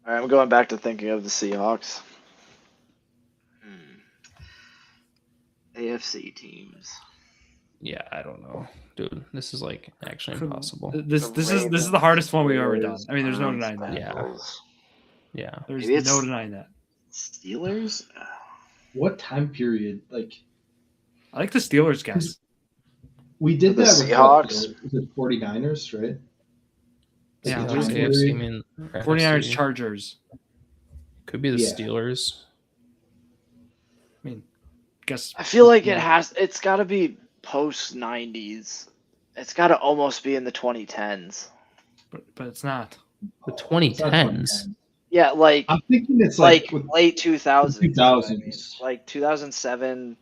All right, I'm going back to thinking of the Seahawks. AFC teams. Yeah, I don't know, dude. This is like actually Could- impossible. This is the hardest one we've ever done. I mean, there's no denying that. Yeah. Yeah. There's Maybe it's- no denying that. Steelers? What time period? Like I like the Steelers guess. we did The that with Seahawks? the 49ers, right? Yeah, Seahawks AFC, period. I mean, 49ers, NFC. Chargers. Could be the Yeah. Steelers. I mean, guess. I feel like it's got to be post 90s. It's got to almost be in the 2010s. But it's not. The It's not 2010s. Yeah, like I'm thinking it's like with late 2000s. 2000s. Like 2007.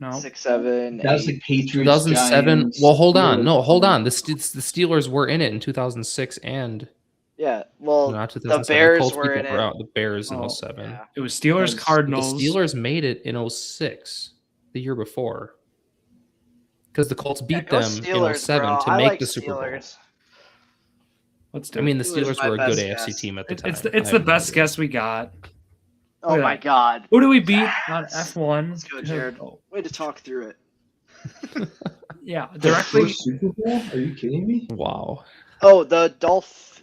No. 6, 7. That was like Patriots. 2007. Giants, Well, hold on. Steelers. No, hold on. The Steelers were in it in 2006 and Yeah, well, not the 2007. Bears Colts were in people were it. out. The Bears in Oh, 07. Yeah. It was Steelers, The But the Cardinals. Steelers made it in 06, the year before. Because the Colts beat go them in Steelers, 07 bro. to I make like the Super Bowl. Steelers. Let's do I mean, it. the Steelers Steelers my were a good best AFC guess. team at the time. It's I the have no best idea. guess we got. Oh Look my at that. god. Who do we beat on Yes. F1? Let's go, Jared. Oh, Way to talk through it. yeah, The directly. first Super Bowl? Are you kidding me? Wow. Oh, the Dolphins.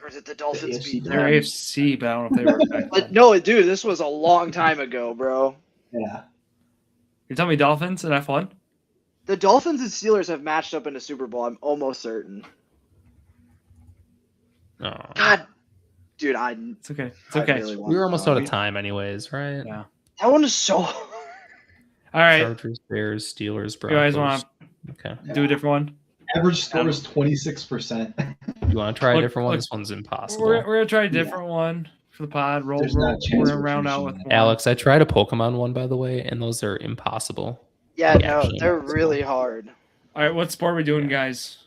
Or is it the Dolphins AFC beat They're them? AFC, but I don't know if they were back But then. no, dude, this was a long time ago, bro. Yeah. You're telling me Dolphins in F1? The Dolphins and Steelers have matched up in a Super Bowl. I'm almost certain. Oh. God, dude, It's okay. It's I okay. really want We were almost to out know. of time, anyways, right? Yeah. That one is so. All right. Chargers, Bears, Steelers, You guys Broncos. want Okay. to do a different one? Average score is 26%. You want to try a Look- different one? look, This one's impossible. We're gonna try a different one for the pod. Roll. There's not a chance We're we're gonna round out with finishing one. Alex, I tried a Pokemon one, by the way, and those are impossible. Yeah, no, Actually, they're impossible. really hard. All right. What sport are we doing, guys?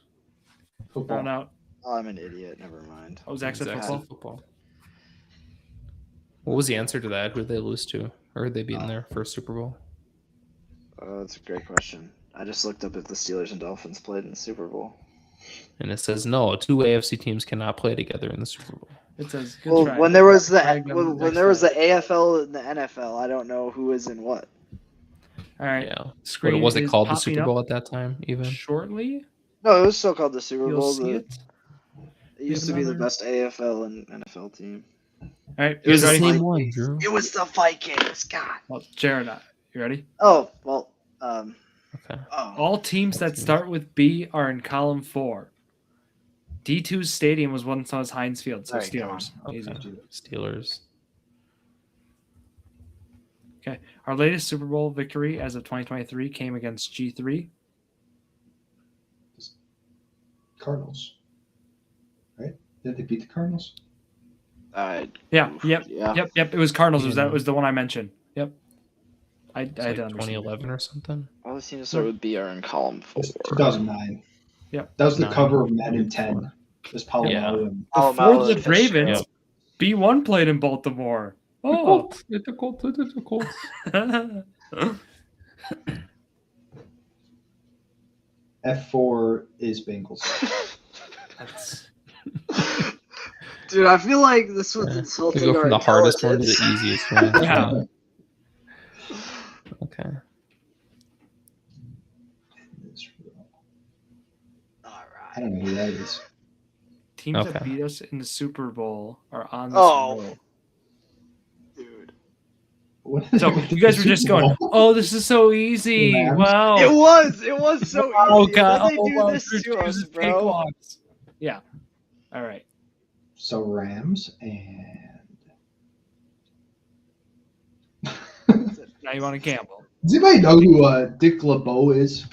Football. Round out. Oh, I'm an idiot. Never mind. Oh, Zach said Exactly, football. What was the answer to that? Who did they lose to? Or did they beat in their first Super Bowl? Oh, that's a great question. I just looked up if the Steelers and Dolphins played in the Super Bowl. And it says no, 2 AFC teams cannot play together in the Super Bowl. It says good Well, try. when there was the Try again when next there was the time. AFL and the NFL, I don't know who is in what. All right. Yeah. Screen But was it is called the popping Super up Bowl at that time, even? shortly. No, it was still called the Super You'll Bowl. see The- it. It used to be the another- best AFL and NFL team. All right. It was You the guys ready? same one, Drew. It was the Vikings. God. Well, Jared, you ready? Oh well. Okay. Oh. All teams that start with B are in column 4. D2's stadium was once known as Heinz Field, so All right, come Steelers. Okay. Easy. Steelers. Okay. Our latest Super Bowl victory as of 2023 came against G3. Cardinals. Right? Did they beat the Cardinals? Yeah. Yep. Yeah. Yep. It was Cardinals. Yeah. That was the one I mentioned. Yep. I It's had like to understand. 2011 or something. All the teams that start with B are in column 4. It was 2009. Yep. That was the 9. cover of Madden 10. It was Palo Yeah. Alto and Before the Ravens, Yep. B1 played in Baltimore. Oh. It's a Colts. F4 is Bengals. That's- Dude, I feel like this was We insulting go our from the hardest one to the intelligence. easiest one. Yeah. Okay. I Alright. don't know who that is. Teams that Okay. beat us in the Super Bowl are on this Oh. roll. Dude. What So you guys were just going, "Oh, this is so easy! The Rams? Wow!" It was so Oh easy. god! Why'd they Oh, do wow. this Drew to us, chooses bro? cakewalks. Yeah. All right. So Rams and Now you want to gamble? does anybody know who Dick LeBeau is?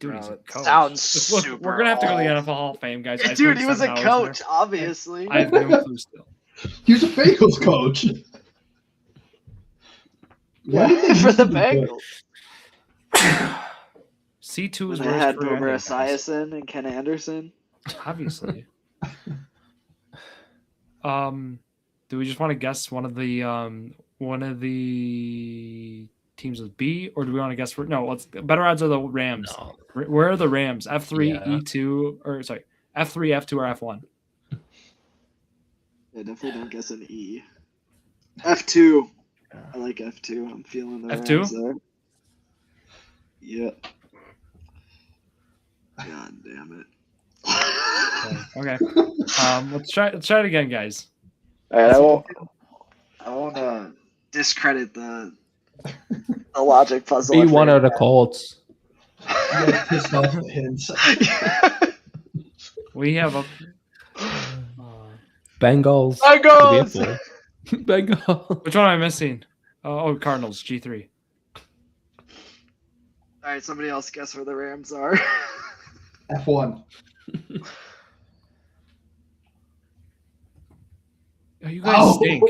Dude, he's a Bro, it coach. sounds Look, super we're gonna have to go to the old. NFL Hall of Fame, guys. I Dude, spent he was a 7 hours in coach, obviously. there. I have no clue still. He was a Bengals coach. Why did they for the use him? Bengals. C2 When is they worse had for Boomer anything, guys. Esiason and Ken Anderson. Obviously. Do we just want to guess one of the teams with B, or do we want to guess for no? What's better odds are the Rams? No. Where are the Rams? F3, Yeah. E2, or sorry, F3, F2, or F1? Yeah, definitely don't guess an E. F2. I like F2. I'm feeling the F2? Rams there. Yeah. God damn it. Okay. Let's try it again, guys. Alright, I won't discredit the logic puzzle. I B1 out of figured Colts. You got pissed off at hints. out. We have a Bengals. Bengals! Bengals. which one am I missing? Oh, Cardinals, G3. Alright, somebody else guess where the Rams are. F1. Oh, you guys Oh. stink.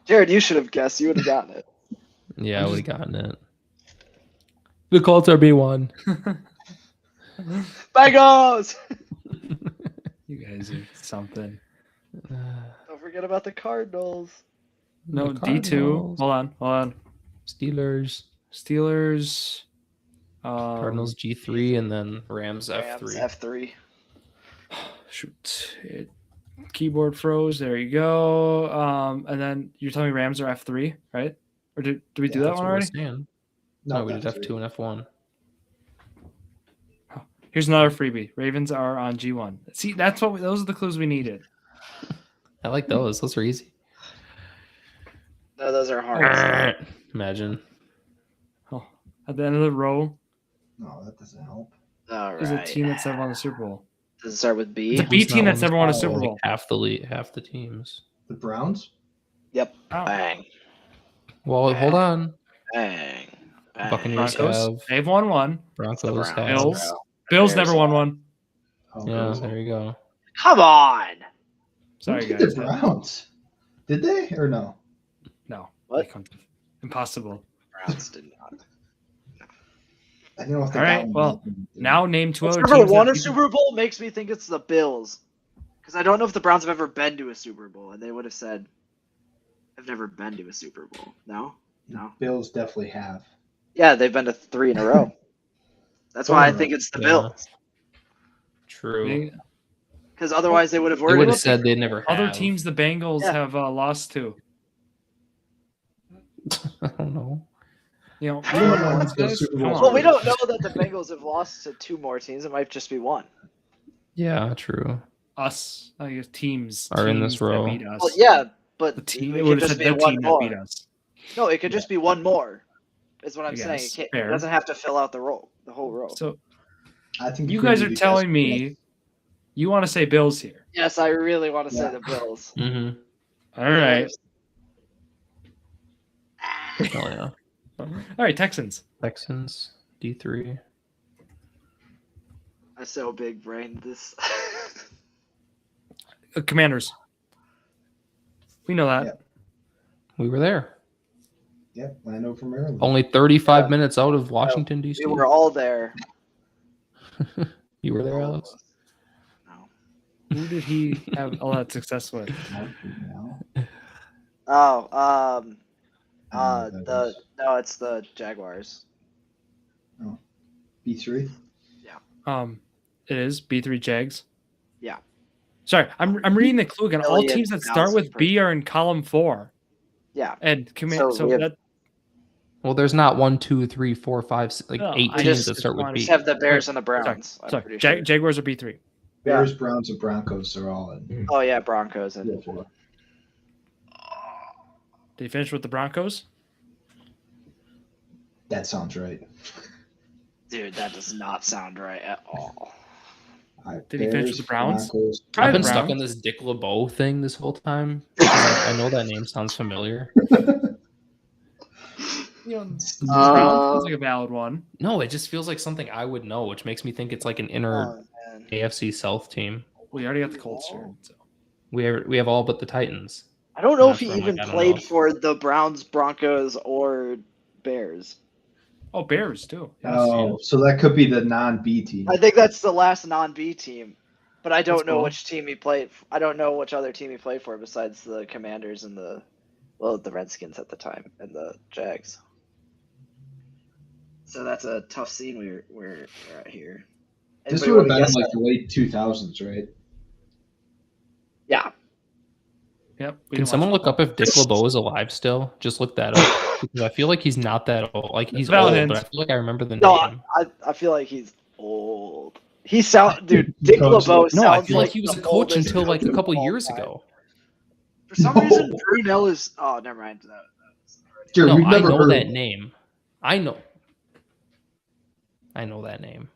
Jared, you should have guessed. You would have gotten it. Yeah, I would have gotten it. The Colts are B1. Bengals! You guys are something. Don't forget about the Cardinals. No, The D2. Cardinals. Hold on. Steelers. Cardinals G3 and then Rams F3. F3. Shoot. Keyboard froze. There you go. And then you're telling me Rams are F3, right? Or did we do that That's one what we're already? saying. No, No, we did F3. F2 and F1. Here's another freebie. Ravens are on G1. See, those are the clues we needed. I like those. Those are easy. No, those are hard. Imagine. Oh, at the end of the row No, that doesn't help. All is a right. team that's never won a Super Bowl. Does it start with B? It's a B Who's team not that's won never won a the Super Super Bowl. Half the teams. The Browns? Yep. Oh. Bang. Well, hold on. Bang. Bang. Buccaneers Broncos. have. They've won one. Broncos have. Bills. bro. Bills Bears. never won one. Oh, Yeah, Bills. there you go. Come on. Sorry, Who did guys. the Browns? Did they or no? No. What? Impossible. Browns did not. I don't know if they All right, got well, one. Now name two other Never teams. won that a people- Super Bowl makes me think it's the Bills. Because I don't know if the Browns have ever been to a Super Bowl, and they would have said, I've never been to a Super Bowl. No? No. Bills definitely have. Yeah, they've been to 3 in a row. That's why I think it's the Yeah. Bills. True. Because otherwise they would have They worried would have about said they never have. Other teams the Bengals Yeah. have lost to. I don't know. You know, We don't know what's the guys, Super come Bowl. on. Well, we don't know that the Bengals have lost to 2 more teams. It might just be 1. Yeah, true. Us, I guess, teams Are in this teams that row. beat us. Well, yeah, but The team. it It could would have just said be the 1 team that more. beat us. No, it could just be 1 more. Is what I'm I saying. guess. It Fair. doesn't have to fill out the whole row. So I think you could guys be are because- telling me you want to say Bills here. Yes, I really want to say Yeah. the Bills. Mm-hmm. All right. Oh yeah. All right, Texans. Texans D3. I so big brained this. Commanders. We know that. Yeah. We were there. Yep, Lando from Maryland. Only 35 Yeah. minutes out of Washington D.C. We were all there. You were there, Alex? No. Who did he have all that success with? Now. Oh, I don't know who that is. it's the Jaguars. B3. It is B3 Jags. Yeah. Sorry, I'm reading the clue again. All Elliott teams that start with B are in column 4. Yeah. And So so we have- that Well, there's not 1, 2, 3, 4, 5, 6, like No, 8 I teams just- that start with wanted B. Just have the Bears and the Browns. I'm sorry, pretty sure. Jaguars are B3. Bears, Browns, and Broncos are all in. Oh yeah, Broncos and Yeah. Did he finish with the Broncos? That sounds right. dude, that does not sound right at all. All right, Did he finish with the Browns? Broncos. Probably I've been the stuck Browns. in this Dick LeBeau thing this whole time. I know that name sounds familiar. You know, Browns Uh, sounds like a valid one. No, it just feels like something I would know, which makes me think it's like an inner Oh, man. AFC South team. We already got the Colts here. So. We have all but the Titans. I don't know That's if he where I'm even like, I don't played know. for the Browns, Broncos, or Bears. Oh, Bears too. Yes. Oh, so that could be the non-B team. I think that's the last non-B team, but I don't That's know cool. which team he played. I don't know which other team he played for besides the Commanders and the Redskins at the time and the Jags. So that's a tough scene we're at here. This Anybody would have wanna been guess like that? the late 2000s, right? Yeah. Yep. we Can didn't someone watch look up if Dick LeBeau is alive still? Just look that up. Because I feel like he's not that old. Like he's Valid old, hint. but I feel like I remember the No, name. I feel like he's old. He sound dude. He Dick coached- LeBeau No, sounds I feel like he was the a coach oldest until like a coach couple of all years time. ago. For some No. reason, Brunell is. Oh, never mind. Jared, No, we've I never know heard that of name. I know that name.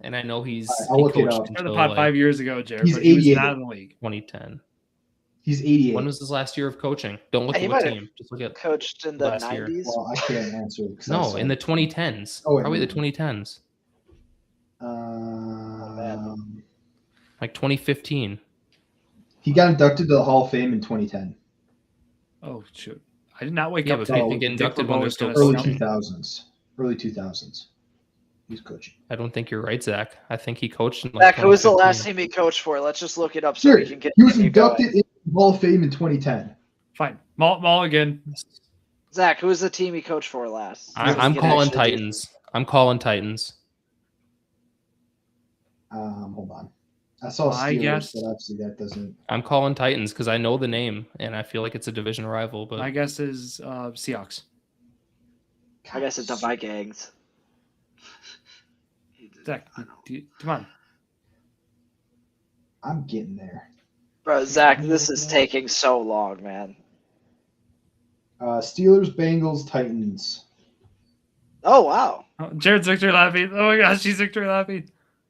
And I know he I'll look it coached up. Started until the pod like 5 years ago, Jared. He's But he was 88. not in the league. 2010. He's 88. When was his last year of coaching? Don't look He at what might have team. Just look at Coached in the Last year. 90s. Well, I can't answer. 'cause I no saw in the it. 2010s. Oh, wait, Probably the no. 2010s, like 2015. He got inducted to the Hall of Fame in 2010. Oh shoot! I did not wake Yeah, up. but to people get Dick inducted when LeBeau they're is still gonna Early stump. 2000s. Early 2000s. He's coaching. I don't think you're right, Zach. I think he coached in Zach, who was the 2015. last team he coached for? Let's just look it up so Sure. we can get. He was inducted in the Hall of Fame in 2010. Fine. Mulligan. Zach, who was the team he coached for last? I'm calling Titans. I'm calling Titans. Hold on. I saw Steelers, but obviously that doesn't. I'm calling Titans because I know the name and I feel like it's a division rival. But My guess is Seahawks. I guess it's the Vikings. Zach, come on. I'm getting there. Bro, Zach, this is taking so long, man. Steelers, Bengals, Titans. Oh, wow. Oh, Jared's victory laughing. Oh my gosh, she's victory laughing.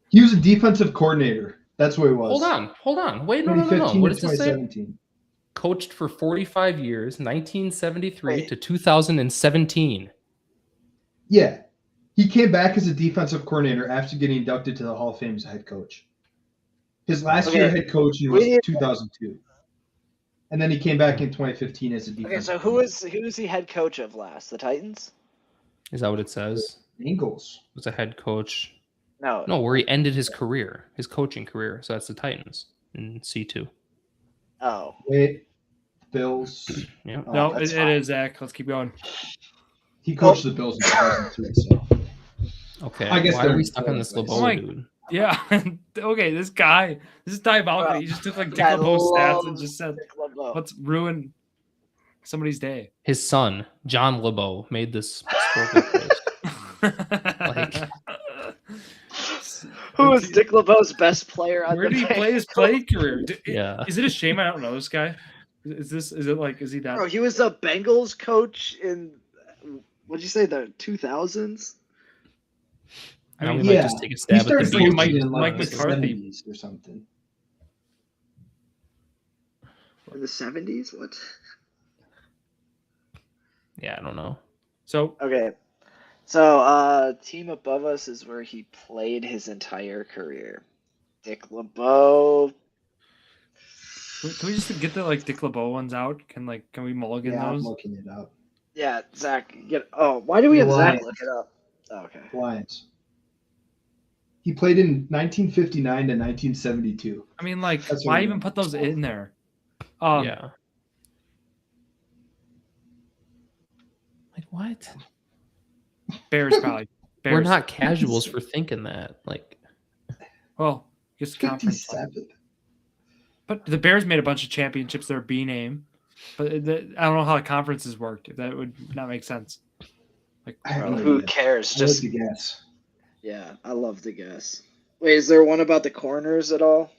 He was a defensive coordinator. That's what he was. Hold on. Wait, no. 2015 What to does this say? 2017. Coached for 45 years, 1973 to 2017. Yeah. He came back as a defensive coordinator after getting inducted to the Hall of Fame as a head coach. His last year head coaching was 2002. And then he came back in 2015 as a defensive Okay, so who is he head coach of last? The Titans? Is that what it says? Bengals. Was a head coach. No, where he ended his career, his coaching career. So that's the Titans in C2. Oh. Wait. Bills. Yeah. Oh, No, that's it fine. is Zach. Let's keep going. He coached the Bills in 2003, so. Okay. I guess why are they're we stuck on this in LeBeau place. dude? Yeah. Okay, this is diabolical. He just took like Dick I LeBeau's stats love and just said, Dick LeBeau. let's ruin somebody's day. His son, John LeBeau, made this sport place. Who is Dick LeBeau's best player on Where the did he play his Bengals? play career? Yeah. Is it a shame I don't know this guy? Is he that? Bro, he was a Bengals coach in, what'd you say, the 2000s? I Now mean, we might yeah. just take a He stab at started the like coaching Mike- in Mike the McCarthy. 70s or something. In the 70s? What? Yeah, I don't know. So Okay. So, team above us is where he played his entire career. Dick LeBeau. can we just get the like Dick LeBeau ones out? Can we mulligan Yeah, I'm those? looking it up. Yeah, Zach. Why do we have Zach Lions. look it up? Oh, okay. Lions. He played in 1959 to 1972. I mean, like, That's why what even we- put those in there? Yeah. Like what? Bears probably. Bears. We're not casuals for thinking that. Like, Well, just conference. 57. But the Bears made a bunch of championships. They're B name, but I don't know how the conferences worked. If that would not make sense. Like, I have no Who idea. cares? I like Just to guess. yeah, I love to guess. Wait, is there one about the corners at all?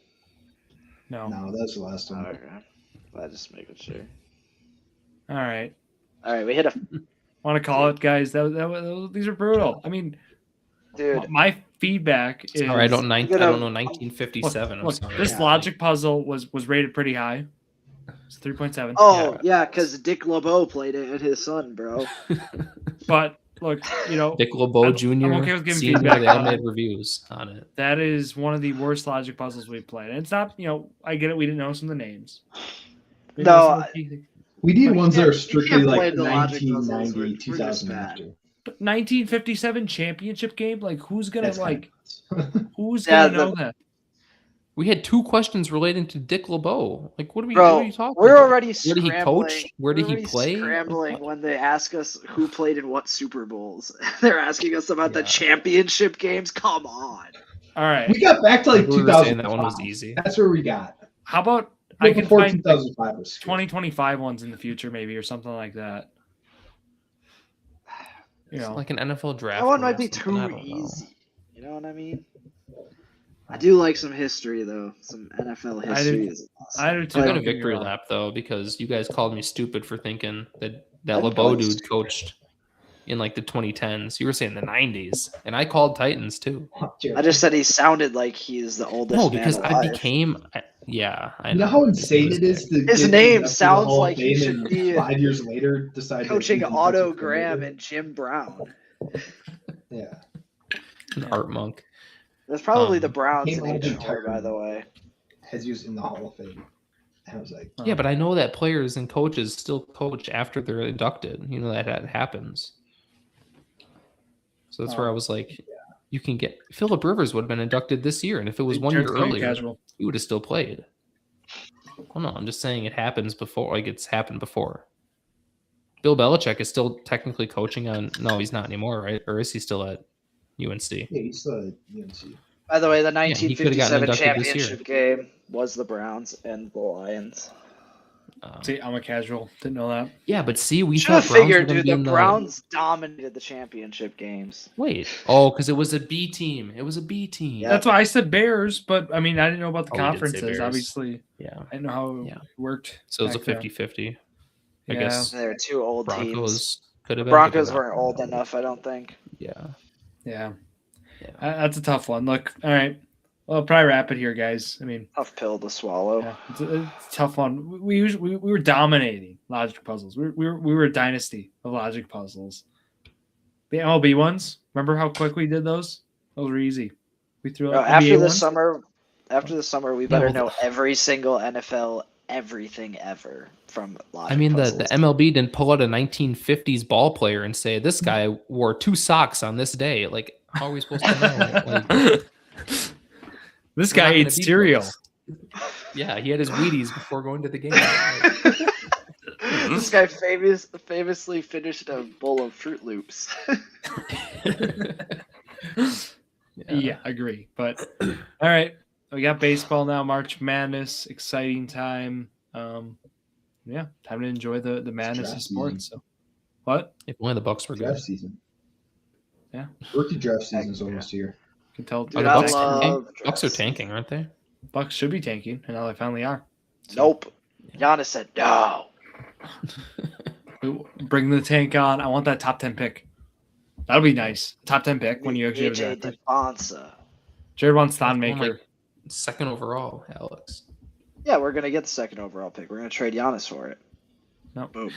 no. No, that's the last one. Okay. I just making sure. All right. All right, we hit a Want to call it, guys? These are brutal. I mean, dude. my feedback is. sorry, I don't know Look, 1957. I'm sorry. this logic puzzle was rated pretty high. It's 3.7. Oh yeah, because Dick LeBeau played it and his son, bro. But look, Dick LeBeau Jr. I'm okay with giving Senior, feedback they all on made it. reviews on it. That is one of the worst logic puzzles we've played. And it's not, I get it. We didn't know some of the names. We No, know some of the- We need But ones that are strictly play like the logic puzzles. 1990, We're 2000 just after. But 1957 championship game, like who's gonna That's like kind who's Yeah, gonna know that? We had 2 questions relating to Dick LeBeau. Like, what are Bro, you talking we're about? already Where did he scrambling. coach? Where did he play? Scrambling Like, what? when they ask us who played in what Super Bowls. They're asking us about the Yeah. championship games. Come on. All right. We got back to like We were saying 2005. that one was easy. That's where we got. How about I can Before find 2005 was 2025 ones in the future, maybe, or something like that. It's like an NFL draft. That one or might be something, I too don't know. easy. You know what I mean? I do like some history though. Some NFL I history do- is awesome. I do too. I got a don't get me victory wrong. lap though because you guys called me stupid for thinking that I'd LeBeau call you dude stupid. coached in like the 2010s. You were saying the 90s, and I called Titans too. I just said he sounded like he's the oldest No, man because I alive. became. Yeah, I You know how insane it is to His get name inducted to the sounds Hall of like he Fame should and be 5 years later decide coaching that he's Otto defensive Graham coordinator. and Jim Brown. Yeah. an art monk. That's probably Um, the Browns came out of in the HR, by the way. Has used in the Hall of Fame. I was like, yeah, but I know that players and coaches still coach after they're inducted. You know that happens. So that's where I was like, you can get Phillip Rivers would have been inducted this year, and if it was 1 year earlier, he would have still played. Well, no, I'm just saying it happens before. Like it's happened before. Bill Belichick is still technically coaching on. No, he's not anymore, right? Or is he still at UNC? Yeah, he's still at UNC. By the way, the 1957 championship game was the Browns and the Lions. See, I'm a casual. Didn't know that. Yeah, but see, we should have figured, dude. The Browns dominated the championship games. Wait, because it was a B team. It was a B team. Yeah. That's why I said Bears, but I mean, I didn't know about the conferences. Obviously, yeah, I didn't know how it worked. So it was a 50-50. I guess they were two old teams. The Broncos weren't old enough, I don't think. Yeah. That's a tough one. Look, all right. Well, I'll probably wrap it here, guys. I mean, tough pill to swallow. Yeah, it's a tough one. We were dominating logic puzzles. We were a dynasty of logic puzzles. The MLB ones. Remember how quick we did those? Those were easy. We threw after the summer. After the summer, we better know every single NFL everything ever from logic. I mean, puzzles. the MLB didn't pull out a 1950s ball player and say this guy wore 2 socks on this day. Like, how are we supposed to know? Like, this guy ate cereal. Yeah, he had his Wheaties before going to the game. This guy famously finished a bowl of Fruit Loops. Yeah, agree. But all right, we got baseball now. March Madness, exciting time. Time to enjoy the madness of sports. So, what? If only the Bucks were draft good. Season. Yeah, rookie draft season is almost here. Can tell. Dude, Bucks are tanking, aren't they? Bucks should be tanking, and now they finally are. So. Nope. Giannis said no. Bring the tank on. I want that top 10 pick. That'll be nice. Top 10 pick when you actually have a draft. Jared wants Thon Maker. Second overall, Alex. Yeah, we're gonna get the second overall pick. We're gonna trade Giannis for it. No. Boom.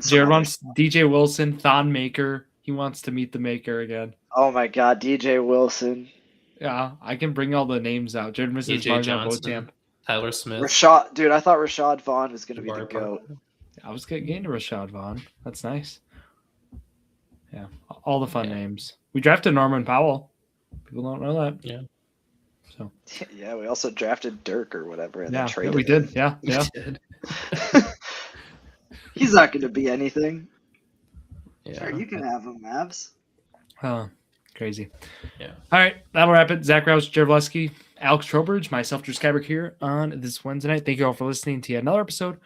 Jared wants DJ Wilson, Thon Maker. He wants to meet the Maker again. Oh my God, DJ Wilson. Yeah, I can bring all the names out. Jared misses Marjan Beauchamp. Tyler Smith. Dude, I thought Rashad Vaughn was going to be the GOAT. I was getting to Rashad Vaughn. That's nice. Yeah, all the fun names. We drafted Norman Powell. People don't know that. Yeah. So. Yeah, we also drafted Dirk or whatever. And then traded we did. Yeah, we did. He's not going to be anything. Yeah. Sure, you can have him, Mavs. Crazy. Yeah. All right, that'll wrap it. Zack Rausch, Jared Valleskey, Alex Trowbridge, myself, Drew Skyberg here on this Wednesday night. Thank you all for listening to yet another episode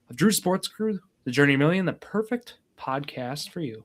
of Drew Sports Crew, The Journey to $1 Million, the perfect podcast for you.